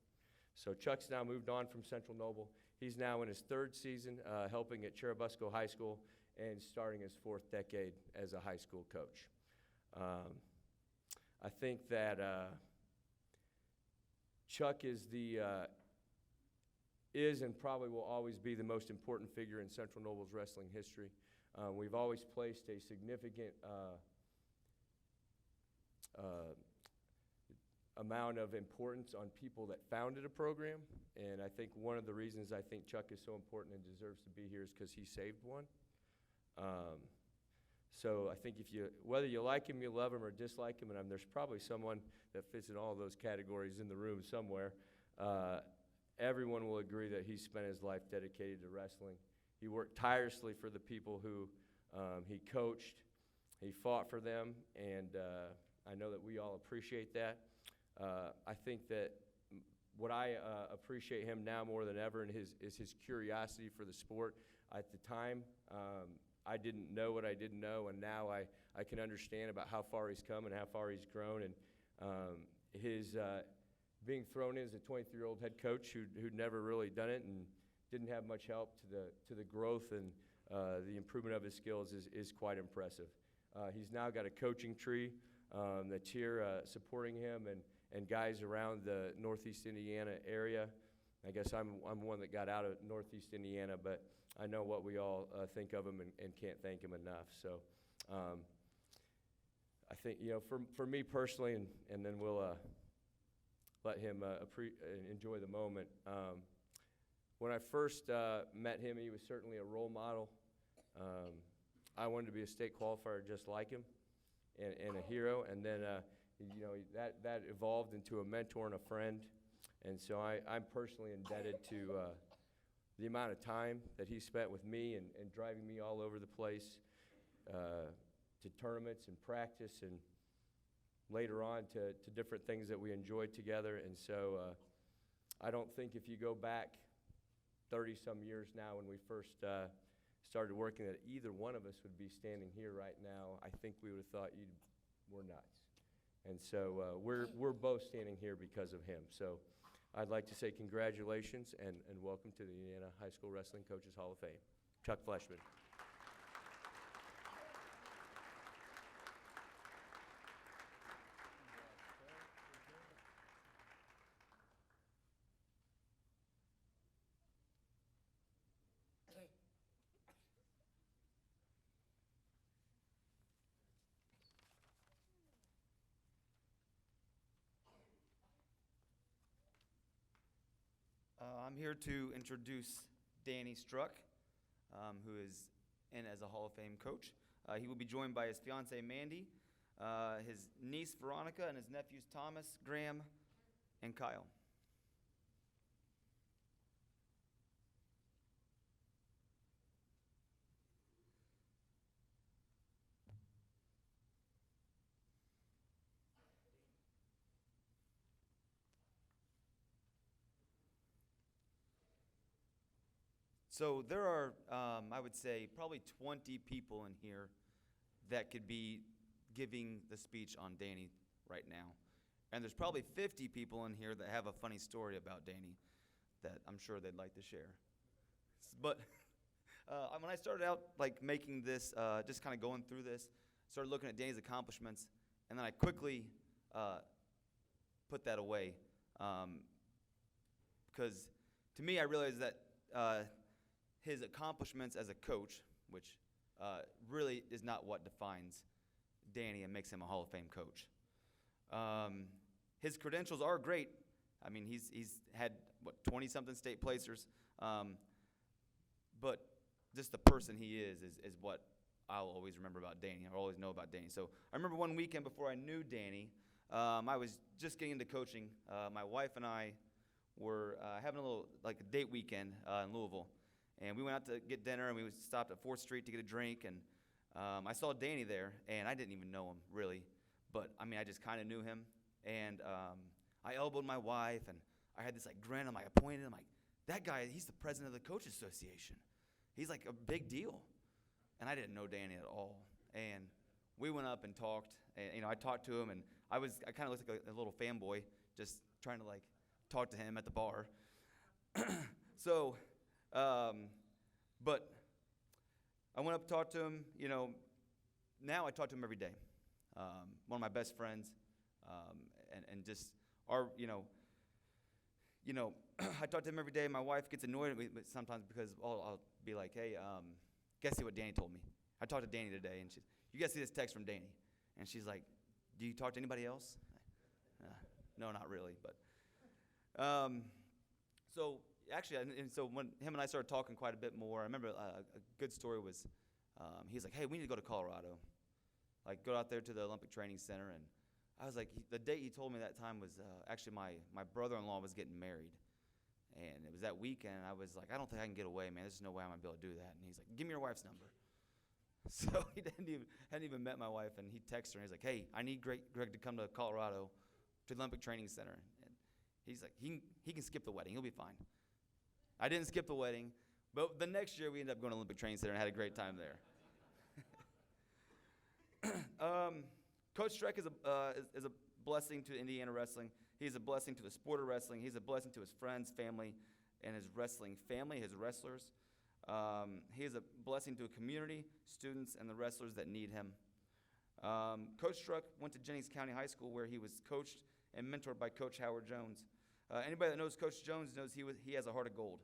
So Chuck's now moved on from Central Noble. He's now in his 3rd season, helping at Cherubusco High School and starting his 4th decade as a high school coach. I think that Chuck is is and probably will always be the most important figure in Central Noble's wrestling history. We've always placed a significant amount of importance on people that founded a program, and I think one of the reasons I think Chuck is so important and deserves to be here is because he saved one. So I think whether you like him, you love him, or dislike him, and there's probably someone that fits in all those categories in the room somewhere, everyone will agree that he spent his life dedicated to wrestling. He worked tirelessly for the people who he coached. He fought for them, and I know that we all appreciate that. I think that what I appreciate him now more than ever is his curiosity for the sport. At the time, I didn't know what I didn't know, and now I can understand about how far he's come and how far he's grown. And his being thrown in as a 23-year-old head coach who'd never really done it and didn't have much help to the growth and the improvement of his skills is quite impressive. He's now got a coaching tree that's here supporting him and guys around the Northeast Indiana area. I guess I'm one that got out of Northeast Indiana, but I know what we all think of him and can't thank him enough. So I think, for me personally, and then we'll let him enjoy the moment. When I first met him, he was certainly a role model. I wanted to be a state qualifier just like him and a hero, and then that evolved into a mentor and a friend. And so I'm personally indebted to the amount of time that he spent with me and driving me all over the place to tournaments and practice and later on to different things that we enjoyed together. And so I don't think if you go back 30-some years now when we first started working that either one of us would be standing here right now. I think we would have thought you were nuts. And so we're both standing here because of him. So I'd like to say congratulations and welcome to the Indiana High School Wrestling Coaches Hall of Fame. Chuck Fleshman. I'm here to introduce Danny Strzok, who is in as a Hall of Fame coach. He will be joined by his fiancée Mandy, his niece Veronica, and his nephews Thomas, Graham, and Kyle. So there are, I would say, probably 20 people in here that could be giving the speech on Danny right now. And there's probably 50 people in here that have a funny story about Danny that I'm sure they'd like to share. But when I started out making this, just kind of going through this, started looking at Danny's accomplishments, and then I quickly put that away. Because to me, I realized that his accomplishments as a coach, which really is not what defines Danny and makes him a Hall of Fame coach. His credentials are great. I mean, he's had, 20-something state placers. But just the person he is what I'll always remember about Danny. I'll always know about Danny. So I remember one weekend before I knew Danny, I was just getting into coaching. My wife and I were having a little, a date weekend in Louisville. And we went out to get dinner, and we stopped at 4th Street to get a drink, and I saw Danny there, and I didn't even know him, really. But, I mean, I just kind of knew him. And I elbowed my wife, and I had this, grin. I pointed, I'm like, that guy, he's the president of the Coaches Association. He's, a big deal. And I didn't know Danny at all. And we went up and talked, and, I talked to him, and I kind of looked like a little fanboy, just trying to, talk to him at the bar. So... but I went up and talked to him, now I talk to him every day. One of my best friends, and just our, I talk to him every day. My wife gets annoyed at me sometimes because I'll be like, hey, guess see what Danny told me. I talked to Danny today, and you guys see this text from Danny. And she's like, do you talk to anybody else? No, not really, but. So actually, and so when him and I started talking quite a bit more, I remember a good story was, he's like, hey, we need to go to Colorado. Like, go out there to the Olympic Training Center. And I was like, the date he told me that time was actually my brother-in-law was getting married. And it was that weekend, and I was like, I don't think I can get away, man. There's no way I'm going to be able to do that. And he's like, give me your wife's number. So he hadn't even met my wife, and he texted her, and he's like, hey, I need Greg to come to Colorado to the Olympic Training Center. And he's like, he can skip the wedding. He'll be fine. I didn't skip the wedding, but the next year we ended up going to Olympic Training Center and had a great time there. Coach Strzok is a blessing to Indiana wrestling. He's a blessing to the sport of wrestling. He's a blessing to his friends, family, and his wrestling family, his wrestlers. He is a blessing to a community, students, and the wrestlers that need him. Coach Strzok went to Jennings County High School, where he was coached and mentored by Coach Howard Jones. Anybody that knows Coach Jones knows he has a heart of gold.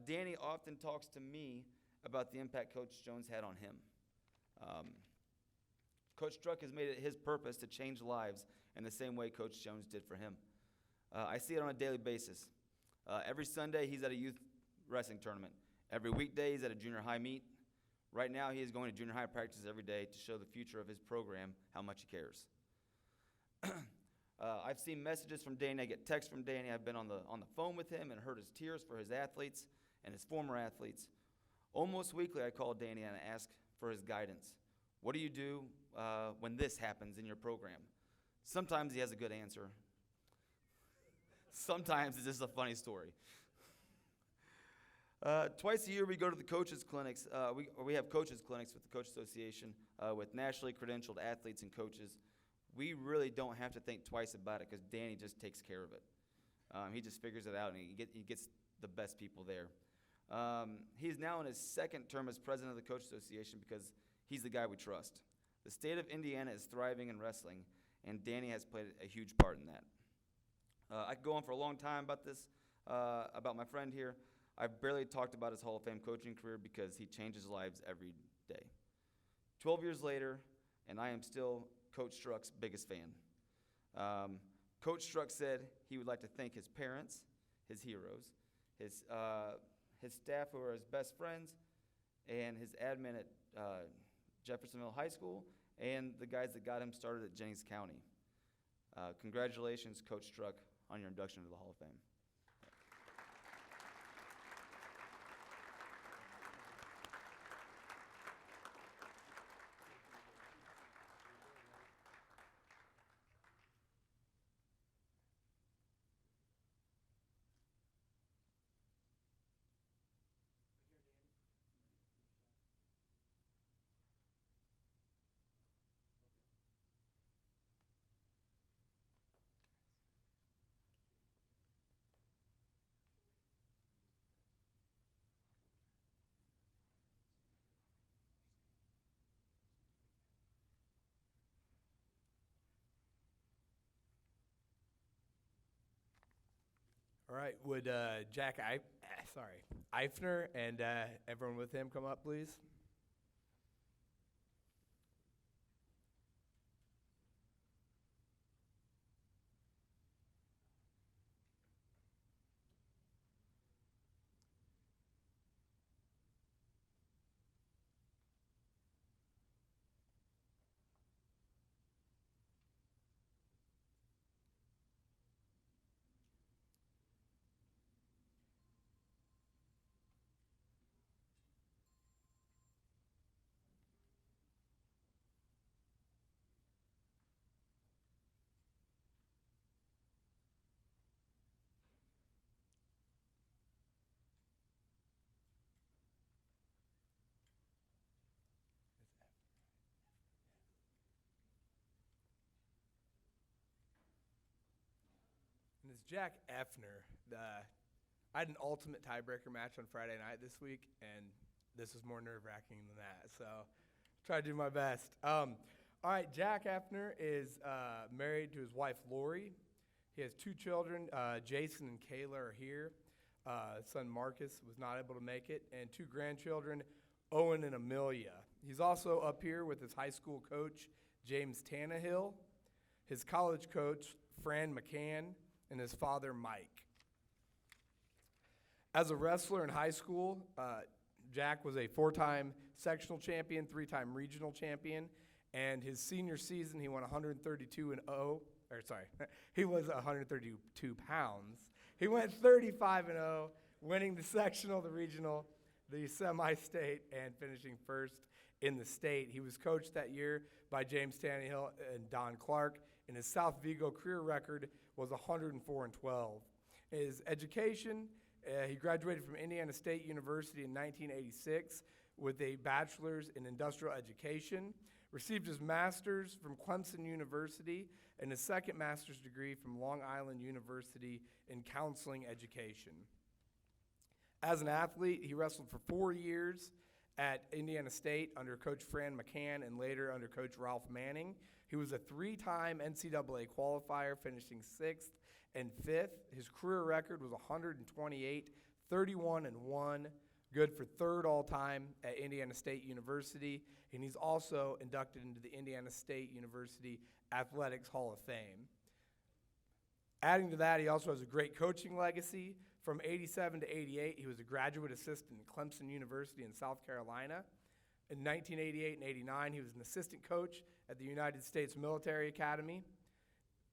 Danny often talks to me about the impact Coach Jones had on him. Coach Strzok has made it his purpose to change lives in the same way Coach Jones did for him. I see it on a daily basis. Every Sunday, he's at a youth wrestling tournament. Every weekday, he's at a junior high meet. Right now, he is going to junior high practice every day to show the future of his program how much he cares. I've seen messages from Danny. I get texts from Danny. I've been on the phone with him and heard his tears for his athletes and his former athletes. Almost weekly, I call Danny and I ask for his guidance. What do you do when this happens in your program? Sometimes he has a good answer. Sometimes it's just a funny story. Twice a year we go to the coaches' clinics. We have coaches' clinics with the Coach Association with nationally credentialed athletes and coaches. We really don't have to think twice about it because Danny just takes care of it. He just figures it out, and he gets the best people there. He's now in his second term as president of the Coach Association because he's the guy we trust. The state of Indiana is thriving in wrestling, and Danny has played a huge part in that. I could go on for a long time about this, about my friend here. I've barely talked about his Hall of Fame coaching career because he changes lives every day. 12 years later, and I am still Coach Strzok's biggest fan. Coach Strzok said he would like to thank his parents, his heroes, his staff who are his best friends, and his admin at Jeffersonville High School, and the guys that got him started at Jennings County. Congratulations, Coach Strzok, on your induction to the Hall of Fame. All right, would Effner and everyone with him come up, please? And it's Jack Effner. I had an ultimate tiebreaker match on Friday night this week, and this was more nerve-wracking than that. So try to do my best. All right, Jack Effner is married to his wife, Lori. He has 2 children. Jason and Kayla are here. Son Marcus was not able to make it. And 2 grandchildren, Owen and Amelia. He's also up here with his high school coach, James Tannehill, his college coach, Fran McCann, and his father, Mike. As a wrestler in high school, Jack was a 4-time sectional champion, 3-time regional champion, and his senior season he won 132-0. He was 132 pounds. He went 35-0, winning the sectional, the regional, the semi-state, and finishing first in the state. He was coached that year by James Tannehill and Don Clark, and his South Vigo career record was 104-12. His education, he graduated from Indiana State University in 1986 with a bachelor's in industrial education, received his master's from Clemson University, and his second master's degree from Long Island University in counseling education. As an athlete, he wrestled for 4 years at Indiana State under Coach Fran McCann and later under Coach Ralph Manning. He was a 3-time NCAA qualifier, finishing 6th and 5th. His career record was 128, 31-1, good for 3rd all-time at Indiana State University, and he's also inducted into the Indiana State University Athletics Hall of Fame. Adding to that, he also has a great coaching legacy. From 87 to 88, he was a graduate assistant at Clemson University in South Carolina. In 1988 and 89, he was an assistant coach at the United States Military Academy.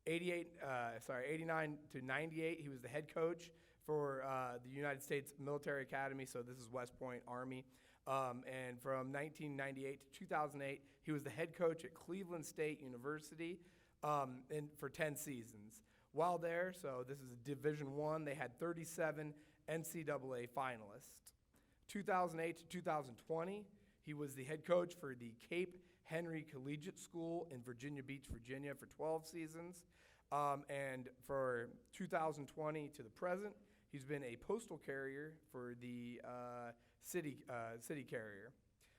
89 to 98, he was the head coach for the United States Military Academy, so this is West Point Army. And from 1998 to 2008, he was the head coach at Cleveland State University for 10 seasons. While there, so this is Division I, they had 37 NCAA finalists. 2008 to 2020, he was the head coach for the Cape Henry Collegiate School in Virginia Beach, Virginia for 12 seasons. And for 2020 to the present, he's been a postal carrier for the city carrier.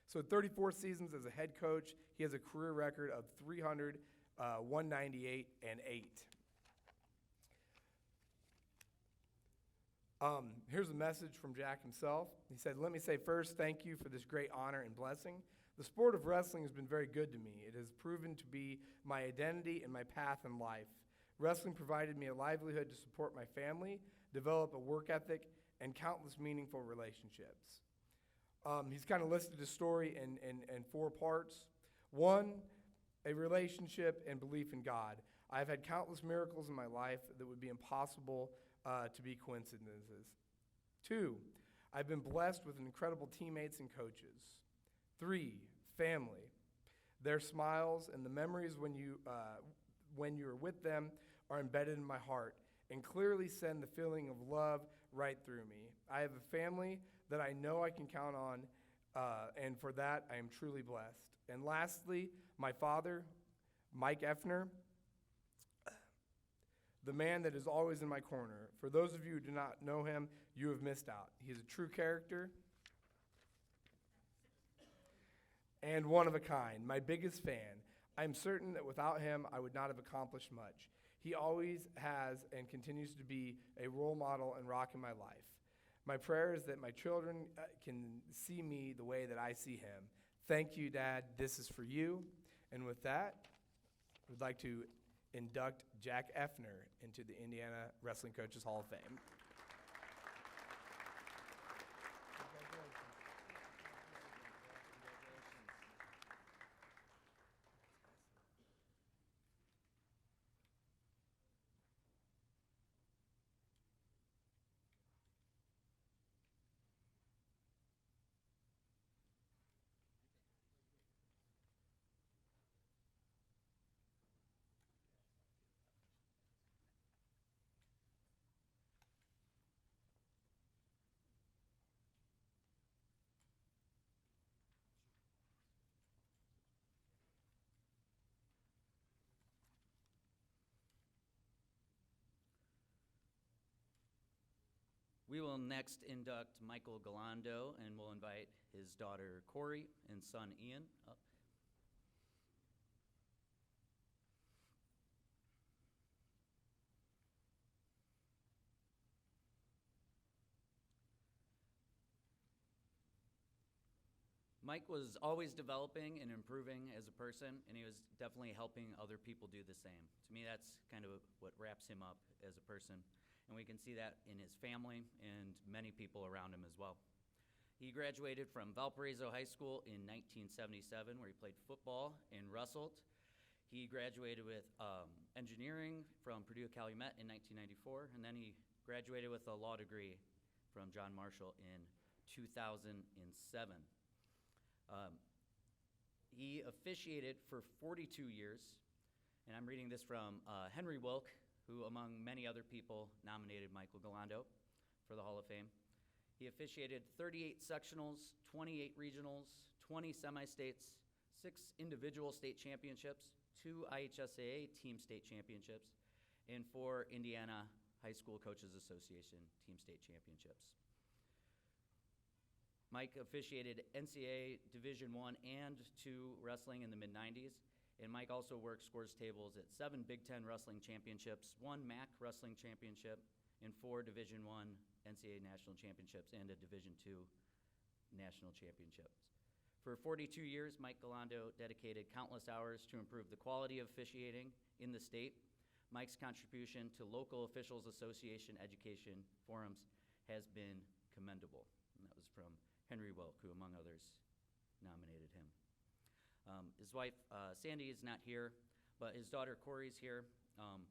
So 34 seasons as a head coach. He has a career record of 300, 198, and 8. Here's a message from Jack himself. He said, "Let me say first, thank you for this great honor and blessing. The sport of wrestling has been very good to me. It has proven to be my identity and my path in life. Wrestling provided me a livelihood to support my family, develop a work ethic, and countless meaningful relationships." He's kind of listed his story in 4 parts. 1, a relationship and belief in God. I've had countless miracles in my life that would be impossible to be coincidences. 2, I've been blessed with incredible teammates and coaches. 3, family. Their smiles and the memories when you're with them are embedded in my heart and clearly send the feeling of love right through me. I have a family that I know I can count on, and for that I am truly blessed. And lastly, my father, Mike Effner, the man that is always in my corner. For those of you who do not know him, you have missed out. He is a true character and one of a kind, my biggest fan. I'm certain that without him, I would not have accomplished much. He always has and continues to be a role model and rock in my life. My prayer is that my children can see me the way that I see him. Thank you, Dad. This is for you. And with that, we'd like to induct Jack Effner into the Indiana Wrestling Coaches Hall of Fame. We will next induct Michael Gallando, and we'll invite his daughter Corey and son Ian up. Mike was always developing and improving as a person, and he was definitely helping other people do the same. To me, that's kind of what wraps him up as a person, and we can see that in his family and many people around him as well. He graduated from Valparaiso High School in 1977, where he played football and wrestled. He graduated with engineering from Purdue Calumet in 1994, and then he graduated with a law degree from John Marshall in 2007. He officiated for 42 years, and I'm reading this from Henry Wilke, who, among many other people, nominated Michael Gallando for the Hall of Fame. He officiated 38 sectionals, 28 regionals, 20 semi-states, 6 individual state championships, 2 IHSAA team state championships, and 4 Indiana High School Coaches Association team state championships. Mike officiated NCAA Division I and II wrestling in the mid-90s, and Mike also worked scores tables at 7 Big Ten wrestling championships, 1 MAC wrestling championship, and 4 Division I NCAA national championships and a Division II national championships. For 42 years, Mike Gallando dedicated countless hours to improve the quality of officiating in the state. Mike's contribution to local officials association education forums has been commendable. And that was from Henry Wilke, who among others nominated him. His wife, Sandy, is not here, but his daughter, Corey's here.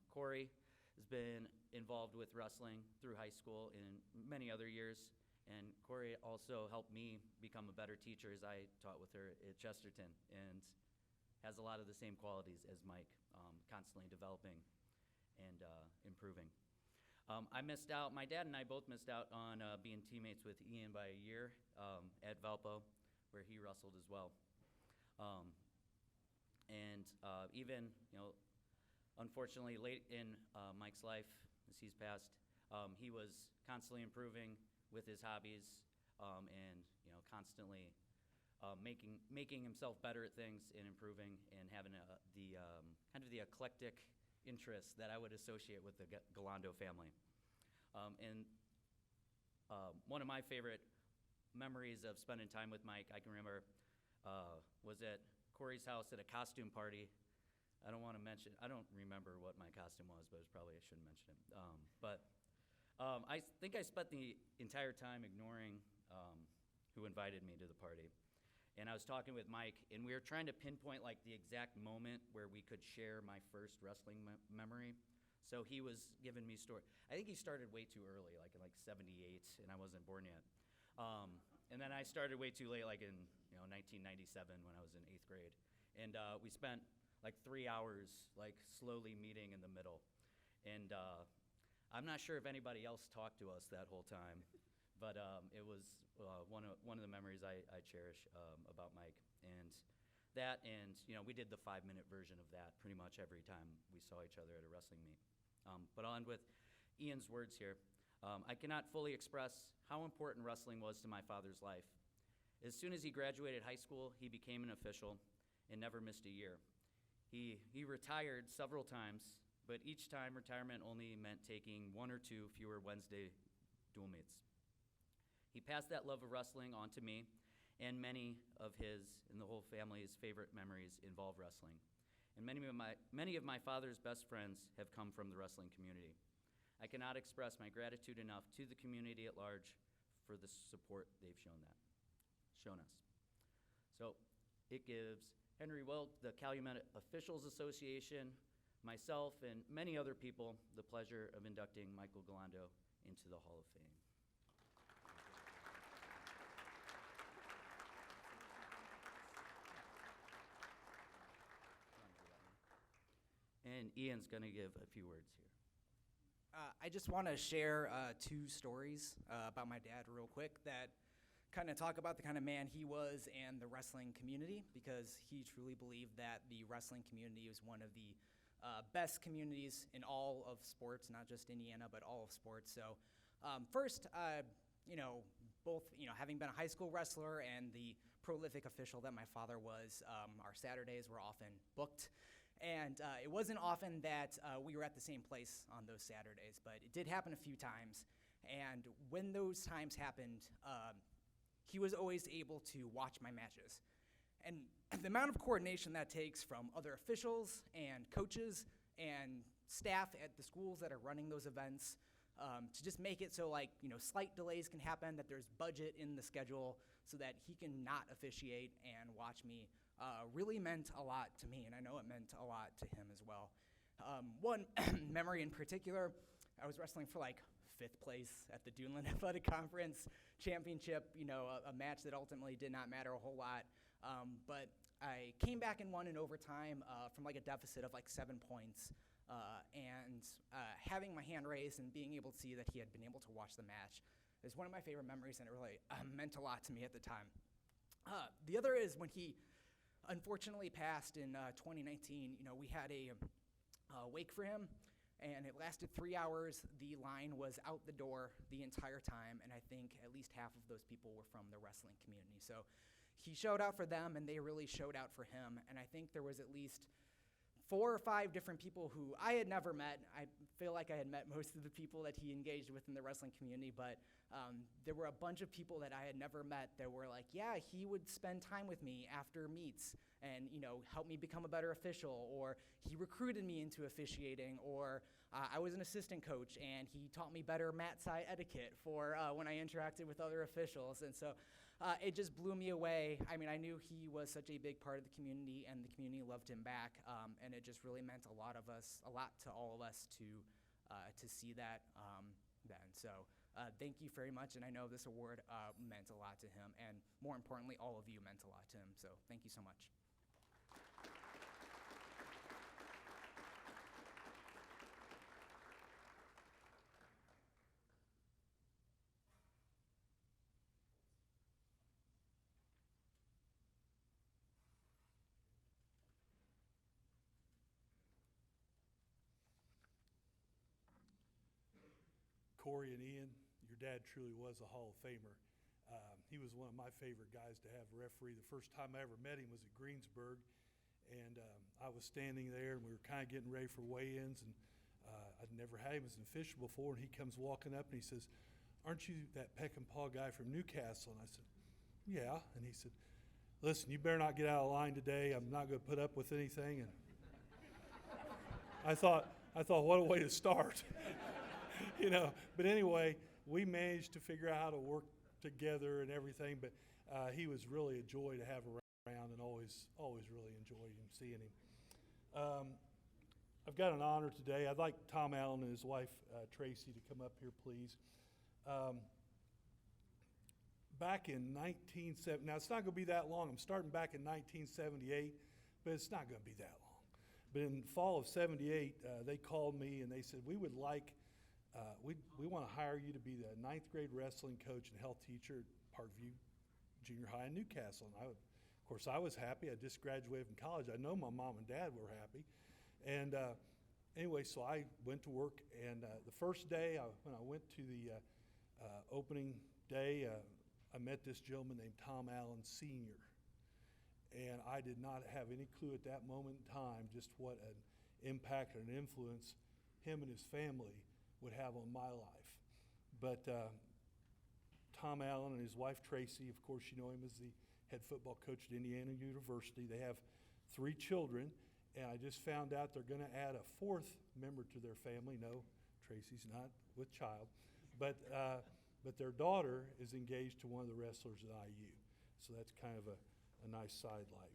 Corey has been involved with wrestling through high school and many other years, and Corey also helped me become a better teacher as I taught with her at Chesterton, and has a lot of the same qualities as Mike, constantly developing and improving. I missed out, my dad and I both missed out on being teammates with Ian by a year at Valpo, where he wrestled as well. Even, unfortunately, late in Mike's life, as he's passed, he was constantly improving with his hobbies and, constantly making himself better at things and improving and having kind of the eclectic interests that I would associate with the Gallando family. One of my favorite memories of spending time with Mike, I can remember, was at Corey's house at a costume party. I don't remember what my costume was, but I shouldn't mention it. I think I spent the entire time ignoring who invited me to the party. And I was talking with Mike, and we were trying to pinpoint the exact moment where we could share my first wrestling memory. So he was giving me story. I think he started way too early, in 78, and I wasn't born yet. And then I started way too late, in 1997 when I was in 8th grade. And we spent 3 hours slowly meeting in the middle. And I'm not sure if anybody else talked to us that whole time, but it was one of the memories I cherish about Mike. And that, and we did the 5-minute version of that pretty much every time we saw each other at a wrestling meet. But on with Ian's words here. I cannot fully express how important wrestling was to my father's life. As soon as he graduated high school, he became an official and never missed a year. He retired several times, but each time retirement only meant taking 1 or 2 fewer Wednesday dual meets. He passed that love of wrestling on to me, and many of his and the whole family's favorite memories involve wrestling. And many of my father's best friends have come from the wrestling community. I cannot express my gratitude enough to the community at large for the support they've shown us. So it gives Henry Wilke, the Calumet Officials Association, myself, and many other people the pleasure of inducting Michael Gallando into the Hall of Fame. And Ian's going to give a few words here. I just want to share 2 stories about my dad real quick that kind of talk about the kind of man he was and the wrestling community, because he truly believed that the wrestling community was one of the best communities in all of sports, not just Indiana, but all of sports. So first, both, having been a high school wrestler and the prolific official that my father was, our Saturdays were often booked. And it wasn't often that we were at the same place on those Saturdays, but it did happen a few times. And when those times happened, he was always able to watch my matches. And the amount of coordination that takes from other officials and coaches and staff at the schools that are running those events, to just make it so, like, slight delays can happen, that there's budget in the schedule so that he can not officiate and watch me, really meant a lot to me, and I know it meant a lot to him as well. One memory in particular, I was wrestling for like 5th place at the Duneland Athletic Conference Championship, a match that ultimately did not matter a whole lot. But I came back and won in overtime from like a deficit of like 7 points. And having my hand raised and being able to see that he had been able to watch the match is one of my favorite memories, and it really meant a lot to me at the time. The other is when he unfortunately passed in 2019. We had a wake for him, and it lasted 3 hours. The line was out the door the entire time, and I think at least half of those people were from the wrestling community. So he showed out for them, and they really showed out for him, and I think there was at least 4 or 5 different people who I had never met. I feel like I had met most of the people that he engaged with in the wrestling community, but there were a bunch of people that I had never met that were like, yeah, he would spend time with me after meets and, help me become a better official, or he recruited me into officiating, or I was an assistant coach and he taught me better mat side etiquette for when I interacted with other officials. And so it just blew me away. I mean, I knew he was such a big part of the community, and the community loved him back, and it just really meant a lot to all of us to see that then. So thank you very much, and I know this award meant a lot to him, and more importantly, all of you meant a lot to him. So thank you so much. Corey and Ian, your dad truly was a Hall of Famer. He was one of my favorite guys to have referee. The first time I ever met him was at Greensburg, and I was standing there, and we were kind of getting ready for weigh-ins, and I'd never had him as an official before, and he comes walking up, and he says, "Aren't you that peck and paw guy from Newcastle?" And I said, "Yeah." And he said, "Listen, you better not get out of line today. I'm not going to put up with anything." And I thought, what a way to start. But anyway, we managed to figure out how to work together and everything, but he was really a joy to have around, and always really enjoyed him, seeing him. I've got an honor today. I'd like Tom Allen and his wife, Tracy, to come up here, please. Back in 1970, now it's not going to be that long. I'm starting back in 1978, but it's not going to be that long. But in fall of 78, they called me and they said, we would like we want to hire you to be the 9th grade wrestling coach and health teacher at Parkview Junior High in Newcastle. And of course, I was happy. I just graduated from college. I know my mom and dad were happy. And anyway, so I went to work. And the first day, when I went to the opening day, I met this gentleman named Tom Allen Sr. And I did not have any clue at that moment in time just what an impact or an influence him and his family would have on my life. But Tom Allen and his wife Tracy, of course you know him as the head football coach at Indiana University. They have 3 children, and I just found out they're going to add a 4th member to their family. No, Tracy's not with child, but their daughter is engaged to one of the wrestlers at IU. So that's kind of a nice sidelight.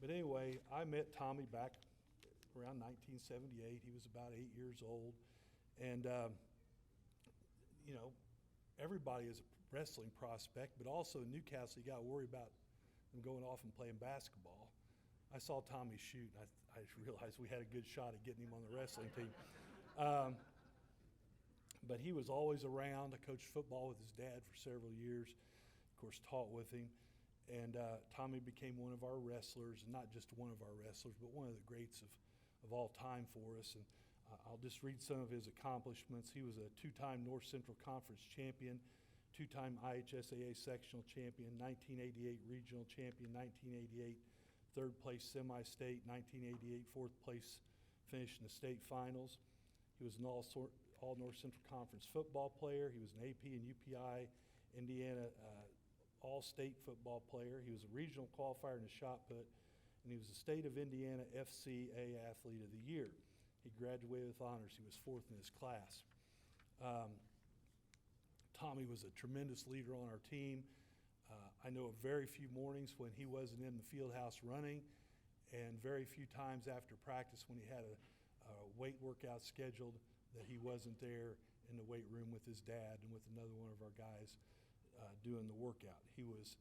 But anyway, I met Tommy back around 1978. He was about 8 years old. And, everybody is a wrestling prospect, but also in Newcastle, you got to worry about them going off and playing basketball. I saw Tommy shoot, and I realized we had a good shot at getting him on the wrestling team. But he was always around. I coached football with his dad for several years, of course, taught with him. And Tommy became one of our wrestlers, and not just one of our wrestlers, but one of the greats of all time for us. And I'll just read some of his accomplishments. He was a 2-time North Central Conference champion, 2-time IHSAA sectional champion, 1988 regional champion, 1988 third place semi-state, 1988 fourth place finish in the state finals. He was an all North Central Conference football player. He was an AP and UPI Indiana all-state football player. He was a regional qualifier in the shot put, and he was the State of Indiana FCA Athlete of the Year. He graduated with honors. He was 4th in his class. Tommy was a tremendous leader on our team. I know of very few mornings when he wasn't in the field house running, and very few times after practice when he had a weight workout scheduled that he wasn't there in the weight room with his dad and with another one of our guys doing the workout. He was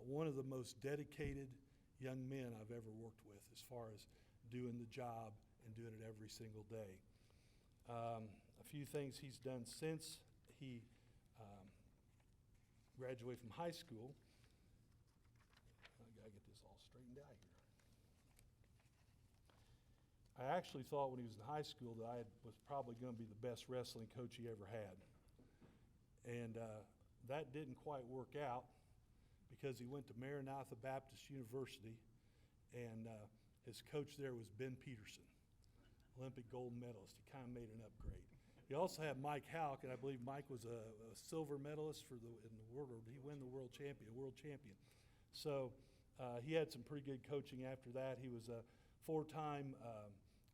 one of the most dedicated young men I've ever worked with as far as doing the job and doing it every single day. A few things he's done since he graduated from high school. I gotta get this all straightened out here. I actually thought when he was in high school that I was probably going to be the best wrestling coach he ever had. And that didn't quite work out because he went to Maranatha Baptist University, and his coach there was Ben Peterson, Olympic gold medalist. He kind of made an upgrade. He also had Mike Houck, and I believe Mike was a silver medalist in the world. He won the world champion. So he had some pretty good coaching after that. He was a 4-time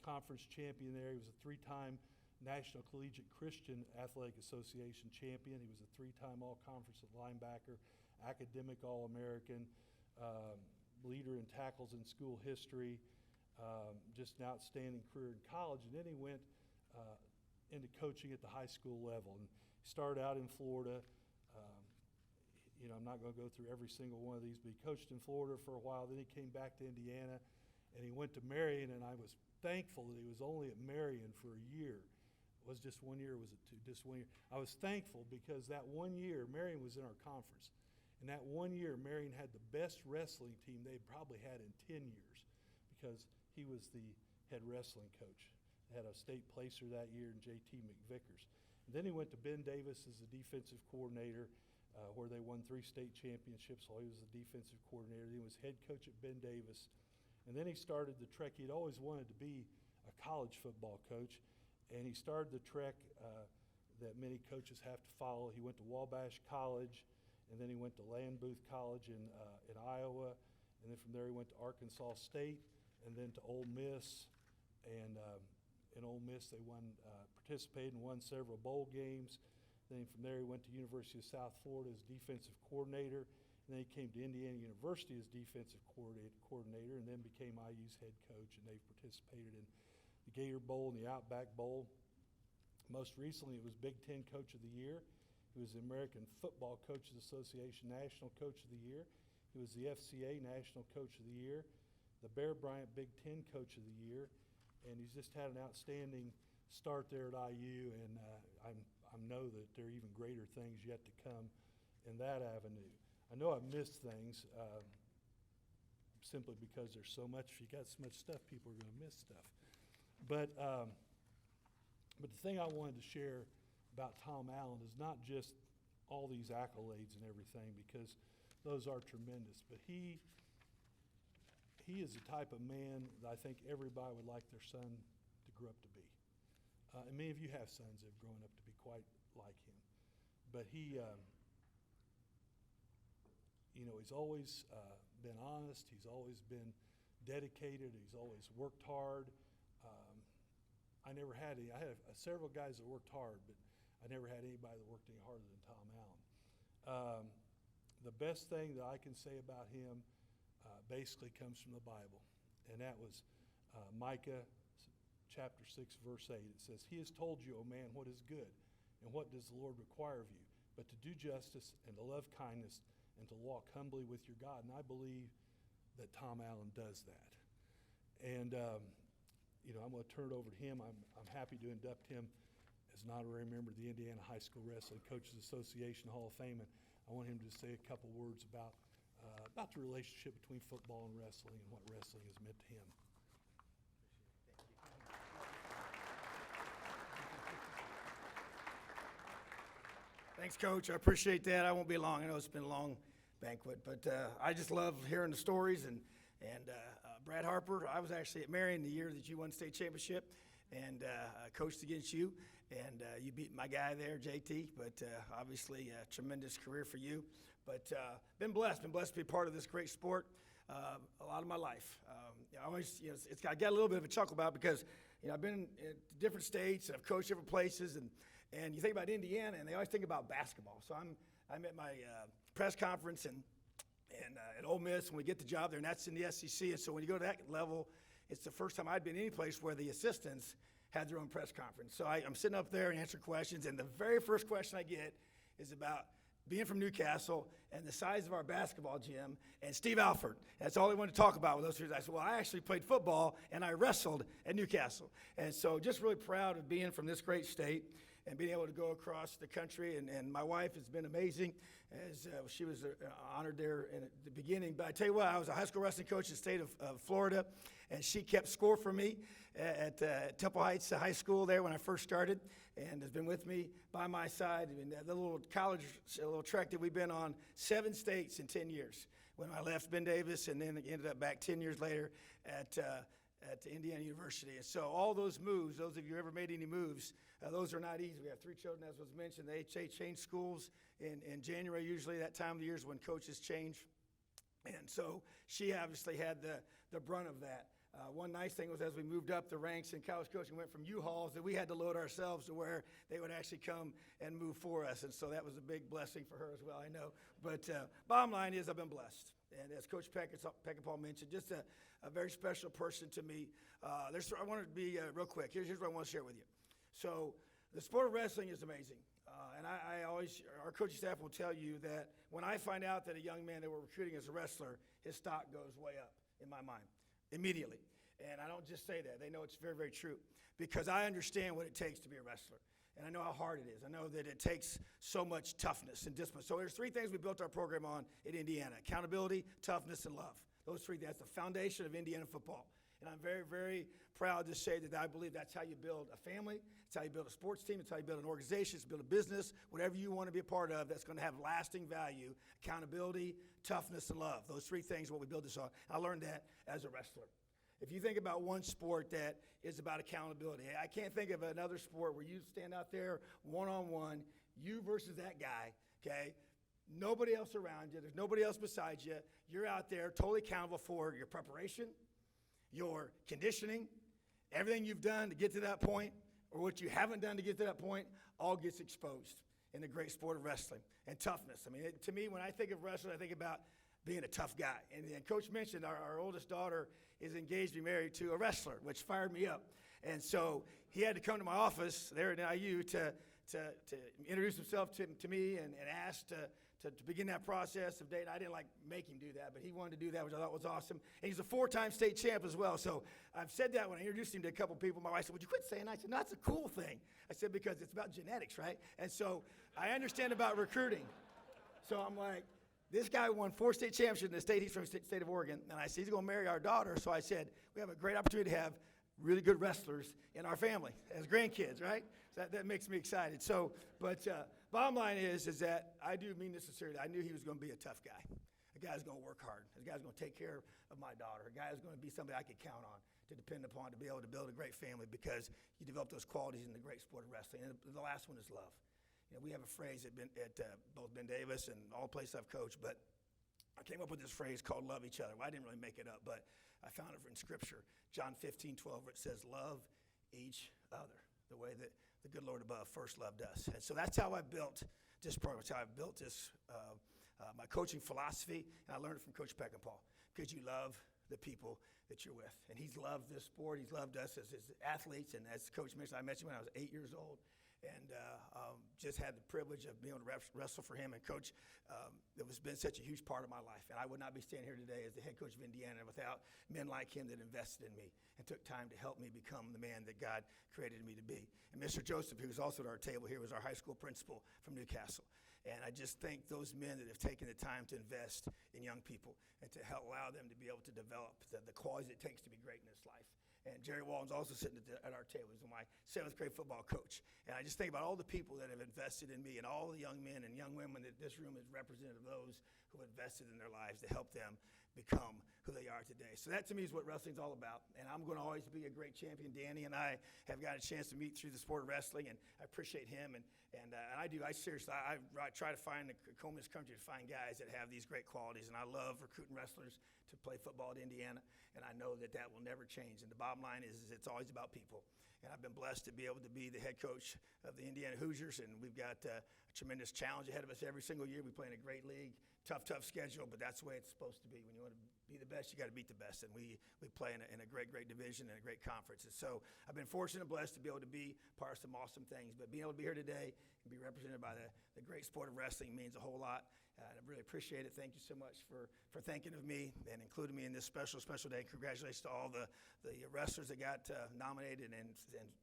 conference champion there. He was a 3-time National Collegiate Christian Athletic Association champion. He was a 3-time all-conference linebacker, academic All-American, leader in tackles in school history, just an outstanding career in college. And then he went into coaching at the high school level. And he started out in Florida. I'm not going to go through every single one of these, but he coached in Florida for a while. Then he came back to Indiana, and he went to Marion, and I was thankful that he was only at Marion for a year. It was just 1 year, was it two? Just 1 year. I was thankful because that 1 year, Marion was in our conference. And that 1 year, Marion had the best wrestling team they probably had in 10 years because he was the head wrestling coach. They had a state placer that year in J.T. McVickers. And then he went to Ben Davis as the defensive coordinator, where they won 3 state championships while he was the defensive coordinator. Then he was head coach at Ben Davis. And then he started the trek. He'd always wanted to be a college football coach, and he started the trek that many coaches have to follow. He went to Wabash College, and then he went to Land Booth College in Iowa, and then from there he went to Arkansas State, and then to Ole Miss. And in Ole Miss they participated and won several bowl games. Then from there he went to University of South Florida as defensive coordinator. And then he came to Indiana University as defensive coordinator, and then became IU's head coach, and they've participated in the Gator Bowl and the Outback Bowl. Most recently, it was Big Ten Coach of the Year. He was the American Football Coaches Association National Coach of the Year. He was the FCA National Coach of the Year, the Bear Bryant Big Ten Coach of the Year, and he's just had an outstanding start there at IU, and I know that there are even greater things yet to come in that avenue. I know I've missed things simply because there's so much. If you got so much stuff, people are going to miss stuff. But the thing I wanted to share about Tom Allen is not just all these accolades and everything, because those are tremendous. But he is the type of man that I think everybody would like their son to grow up to be. And many of you have sons that have grown up to be quite like him. But he's always been honest. He's always been dedicated. He's always worked hard. I never had any. I had several guys that worked hard, but I never had anybody that worked any harder than Tom Allen. The best thing that I can say about him basically comes from the Bible, and that was Micah chapter 6, verse 8. It says, "He has told you, O man, what is good, and what does the Lord require of you, but to do justice and to love kindness and to walk humbly with your God." And I believe that Tom Allen does that. And I'm going to turn it over to him. I'm happy to induct him as an honorary member of the Indiana High School Wrestling Coaches Association Hall of Fame. And I want him to say a couple words about the relationship between football and wrestling and what wrestling has meant to him. Thanks, Coach. I appreciate that. I won't be long. I know it's been a long banquet, but I just love hearing the stories. And Brad Harper, I was actually at Marion the year that you won state championship, and coached against you, and you beat my guy there, JT, but obviously a tremendous career for you. But been blessed to be part of this great sport a lot of my life. I always, I got a little bit of a chuckle about it because, I've been in different states, and I've coached different places, and you think about Indiana, and they always think about basketball. So I'm at my press conference and at Ole Miss when we get the job there, and that's in the SEC. And so when you go to that level, it's the first time I'd been any place where the assistants had their own press conference. So I'm sitting up there and answering questions, and the very first question I get is about being from Newcastle and the size of our basketball gym and Steve Alford. That's all they wanted to talk about with those two. I said, well, I actually played football and I wrestled at Newcastle. And so just really proud of being from this great state and being able to go across the country. And my wife has been amazing as she was honored there at the beginning. But I tell you what, I was a high school wrestling coach in the state of Florida, and she kept score for me at Temple Heights High School there when I first started, and has been with me by my side. And the little college, little trek that we've been on, 7 states in 10 years. When I left Ben Davis, and then ended up back 10 years later at Indiana University. And so all those moves, those of you who ever made any moves, those are not easy. We have 3 children, as was mentioned. They change schools in January, usually. That time of the year is when coaches change. And so she obviously had the brunt of that. One nice thing was as we moved up the ranks in college coaching, went from U-Hauls that we had to load ourselves to where they would actually come and move for us. And so that was a big blessing for her as well, I know. But bottom line is I've been blessed. And as Coach Peckinpah mentioned, just a very special person to me. I wanted to be real quick. Here's what I want to share with you. So the sport of wrestling is amazing. And I always, our coaching staff will tell you that when I find out that a young man that we're recruiting as a wrestler, his stock goes way up in my mind, immediately. And I don't just say that. They know it's very, very true. Because I understand what it takes to be a wrestler. And I know how hard it is. I know that it takes so much toughness and discipline. So there's 3 things we built our program on at Indiana: accountability, toughness, and love. Those 3, that's the foundation of Indiana football. And I'm very, very proud to say that I believe that's how you build a family. It's how you build a sports team. It's how you build an organization. It's build a business. Whatever you want to be a part of that's going to have lasting value: accountability, toughness, and love. Those 3 things are what we build this on. I learned that as a wrestler. If you think about one sport that is about accountability, I can't think of another sport where you stand out there one-on-one, you versus that guy, okay? Nobody else around you. There's nobody else besides you. You're out there totally accountable for your preparation, your conditioning, everything you've done to get to that point, or what you haven't done to get to that point, all gets exposed in the great sport of wrestling. And toughness. I mean, to me, when I think of wrestling, I think about being a tough guy. And Coach mentioned our oldest daughter is engaged to be married to a wrestler, which fired me up. And so he had to come to my office there at IU to introduce himself to me and ask to begin that process of dating. I didn't like make him do that, but he wanted to do that, which I thought was awesome. And he's a 4-time state champ as well. So I've said that when I introduced him to a couple people. My wife said, "Would you quit saying that?" I said, "No, that's a cool thing." I said, because it's about genetics, right? And so I understand about recruiting. So I'm like, this guy won 4 state championships in the state. He's from the state of Oregon. And I said, he's going to marry our daughter. So I said, we have a great opportunity to have really good wrestlers in our family as grandkids, right? So that makes me excited. So, but bottom line is that I do mean this sincerely. I knew he was going to be a tough guy. A guy who's going to work hard. A guy who's going to take care of my daughter. A guy who's going to be somebody I could count on, to depend upon, to be able to build a great family, because you develop those qualities in the great sport of wrestling. And the last one is love. We have a phrase at both Ben Davis and all places I've coached, but I came up with this phrase called love each other. Well, I didn't really make it up, but I found it in Scripture, John 15:12, where it says, love each other, the way that the good Lord above first loved us. And so that's how I built this program. That's how I built this, my coaching philosophy, and I learned it from Coach Peckinpah, because you love the people that you're with. And he's loved this sport. He's loved us as his athletes. And as Coach mentioned, I met him when I was 8 years old. And just had the privilege of being able to wrestle for him. And Coach, it has been such a huge part of my life. And I would not be standing here today as the head coach of Indiana without men like him that invested in me and took time to help me become the man that God created me to be. And Mr. Joseph, who was also at our table here, was our high school principal from Newcastle. And I just thank those men that have taken the time to invest in young people and to help allow them to be able to develop the qualities it takes to be great in this life. And Jerry Walton's also sitting at our table. He's my 7th grade football coach. And I just think about all the people that have invested in me and all the young men and young women that this room is representative of, those who invested in their lives to help them become who they are today. So that to me is what wrestling's all about. And I'm going to always be a great champion. Danny and I have got a chance to meet through the sport of wrestling, and I appreciate him. And I do. I seriously, I try to find comb this country to find guys that have these great qualities. And I love recruiting wrestlers to play football at Indiana. And I know that that will never change. And the bottom line is it's always about people. And I've been blessed to be able to be the head coach of the Indiana Hoosiers, and we've got a tremendous challenge ahead of us every single year. We play in a great league, tough schedule, but that's the way it's supposed to be. When you want to be the best, you got to beat the best, and we play in a great division and a great conference. And so I've been fortunate and blessed to be able to be part of some awesome things, but being able to be here today and be represented by the great sport of wrestling means a whole lot. And I really appreciate it. Thank you so much for thinking of me and including me in this special day. Congratulations to all the wrestlers that got nominated and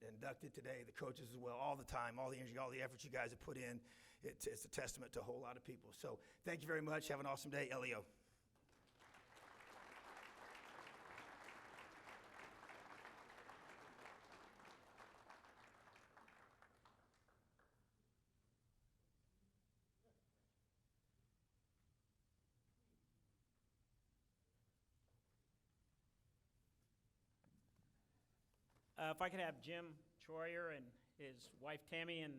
inducted today, the coaches as well, all the time, all the energy, all the efforts you guys have put in. It's a testament to a whole lot of people. So thank you very much. Have an awesome day. Elio. If I could have Jim Troyer and his wife Tammy and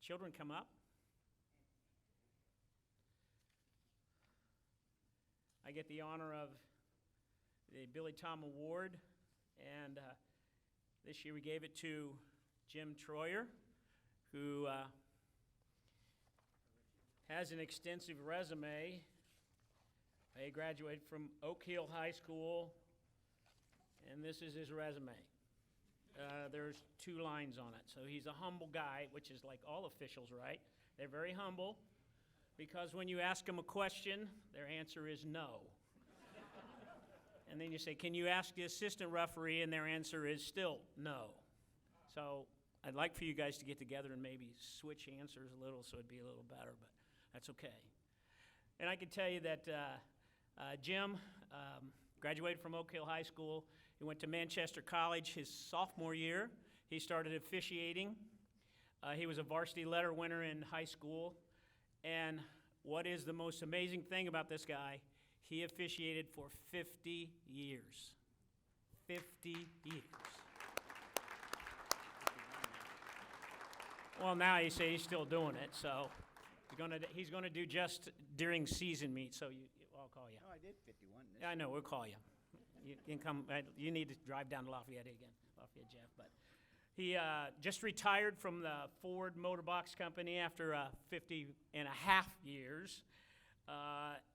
children come up. I get the honor of the Billy Tom Award, and this year we gave it to Jim Troyer, who has an extensive resume. He graduated from Oak Hill High School, and this is his resume. There's 2 lines on it. So he's a humble guy, which is like all officials, right? They're very humble because when you ask them a question, their answer is no. And then you say, can you ask the assistant referee? And their answer is still no. So I'd like for you guys to get together and maybe switch answers a little so it'd be a little better, but that's okay. And I can tell you that Jim graduated from Oak Hill High School. He went to Manchester College his sophomore year. He started officiating. He was a varsity letter winner in high school. And what is the most amazing thing about this guy? He officiated for 50 years. 50 years. Well, now you say he's still doing it, so he's gonna do just during season meet. So I'll call you. No, I did 51. I know, we'll call you. You can come. You need to drive down to Lafayette again, Lafayette, Jeff. But he just retired from the Ford Motorbox Company after 50 and a half years.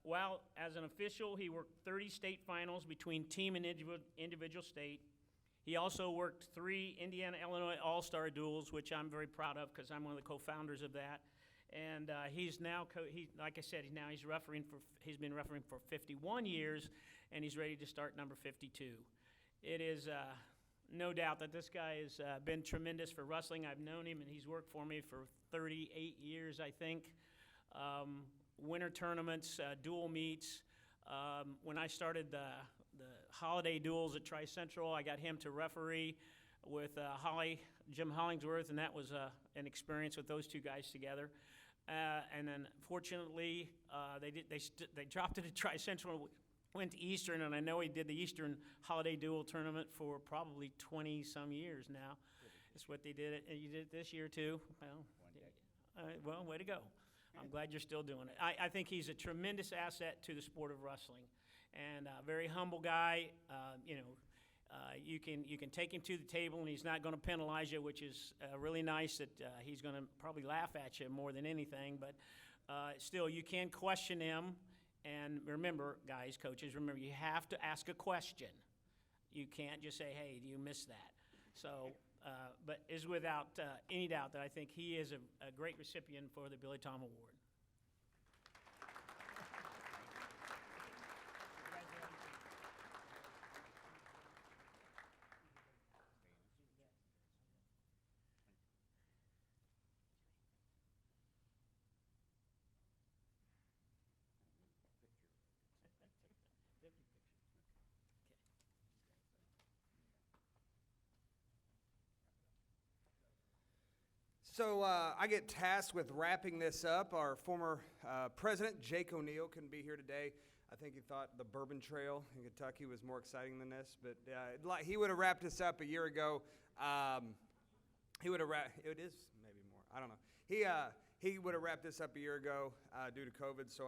While as an official, he worked 30 state finals between team and individual state. He also worked 3 Indiana-Illinois All-Star duels, which I'm very proud of because I'm one of the co-founders of that. And he's now, like I said, he's been refereeing for 51 years, and he's ready to start number 52. It is no doubt that this guy has been tremendous for wrestling. I've known him, and he's worked for me for 38 years, I think. Winter tournaments, dual meets. When I started the holiday duels at Tri-Central, I got him to referee with Jim Hollingsworth, and that was an experience with those 2 guys together. And then, fortunately, they dropped it at Tri-Central, went to Eastern, and I know he did the Eastern Holiday Duel Tournament for probably 20-some years now. That's what they did. And you did it this year, too? Well, way to go. I'm glad you're still doing it. I think he's a tremendous asset to the sport of wrestling, and a very humble guy. You can take him to the table, and he's not going to penalize you, which is really nice. That he's going to probably laugh at you more than anything. But still, you can question him. And remember, guys, coaches, remember you have to ask a question. You can't just say, "Hey, you missed that." So, but is without any doubt that I think he is a great recipient for the Billy Tom Award. So I get tasked with wrapping this up. Our former president, Jake O'Neill, couldn't be here today. I think he thought the Bourbon Trail in Kentucky was more exciting than this, but he would have wrapped this up a year ago. He would have it is maybe more. I don't know. He would have wrapped this up a year ago due to COVID, so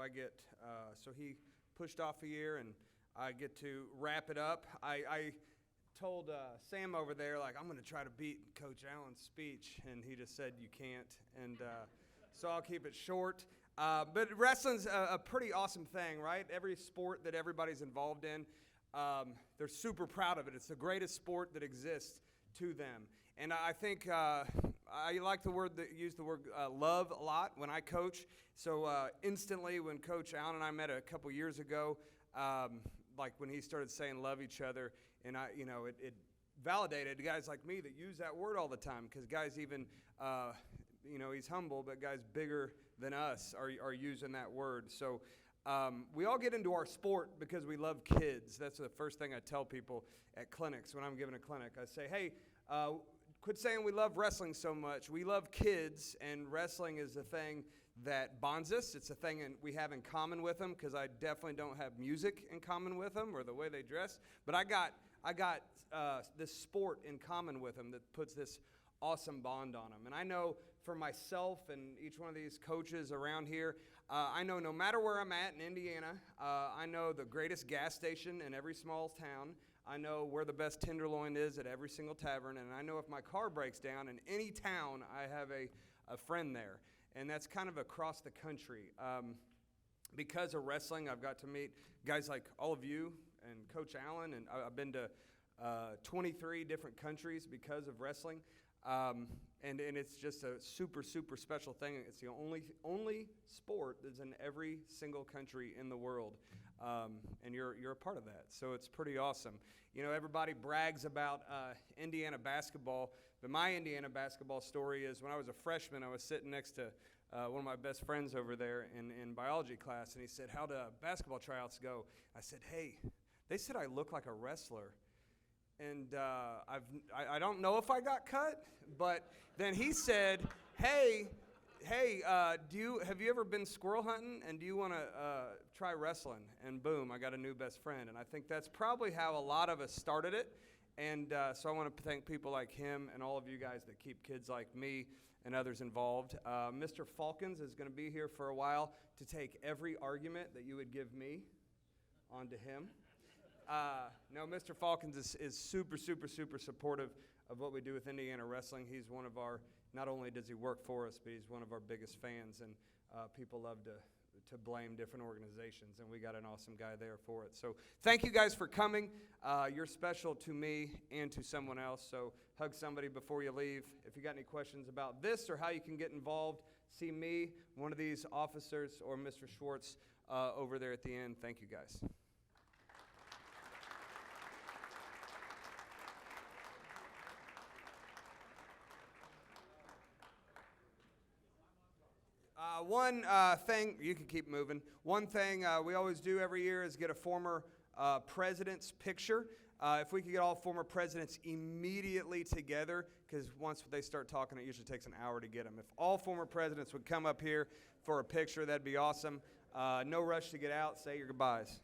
so he pushed off a year, and I get to wrap it up. I told Sam over there, like, I'm going to try to beat Coach Allen's speech, and he just said you can't, and so I'll keep it short. But wrestling's a pretty awesome thing, right? Every sport that everybody's involved in, they're super proud of it. It's the greatest sport that exists to them. And I think I like use the word love a lot when I coach. So instantly when Coach Allen and I met a couple years ago, like when he started saying love each other, and it validated guys like me that use that word all the time, because guys even, he's humble, but guys bigger than us are using that word. So we all get into our sport because we love kids. That's the first thing I tell people at clinics when I'm giving a clinic. I say, hey, quit saying we love wrestling so much. We love kids, and wrestling is the thing that bonds us. It's a thing we have in common with them, because I definitely don't have music in common with them or the way they dress. But I got this sport in common with them that puts this awesome bond on them. And I know for myself and each one of these coaches around here, I know no matter where I'm at in Indiana, I know the greatest gas station in every small town. I know where the best tenderloin is at every single tavern, and I know if my car breaks down in any town, I have a friend there. And that's kind of across the country. Because of wrestling, I've got to meet guys like all of you and Coach Allen, and I've been to 23 different countries because of wrestling. And it's just a super, super special thing. It's the only sport that's in every single country in the world. And you're a part of that. So it's pretty awesome. Everybody brags about Indiana basketball, but my Indiana basketball story is when I was a freshman, I was sitting next to one of my best friends over there in biology class, and he said, how'd basketball tryouts go? I said, hey, they said I look like a wrestler. And I don't know if I got cut, but then he said, hey, have you ever been squirrel hunting, and do you want to try wrestling? And boom, I got a new best friend. And I think that's probably how a lot of us started it. And so I want to thank people like him and all of you guys that keep kids like me and others involved. Mr. Falcons is going to be here for a while to take every argument that you would give me onto him. No, Mr. Falcons is super, super, super supportive of what we do with Indiana wrestling. He's one of our, not only does he work for us, but he's one of our biggest fans, and people love to blame different organizations, and we got an awesome guy there for it. So thank you guys for coming. You're special to me and to someone else, so hug somebody before you leave. If you got any questions about this or how you can get involved, see me, one of these officers, or Mr. Schwartz over there at the end. Thank you guys. One thing, you can keep moving. One thing we always do every year is get a former president's picture. If we could get all former presidents immediately together, because once they start talking, it usually takes an hour to get them. If all former presidents would come up here for a picture, that'd be awesome. No rush to get out. Say your goodbyes.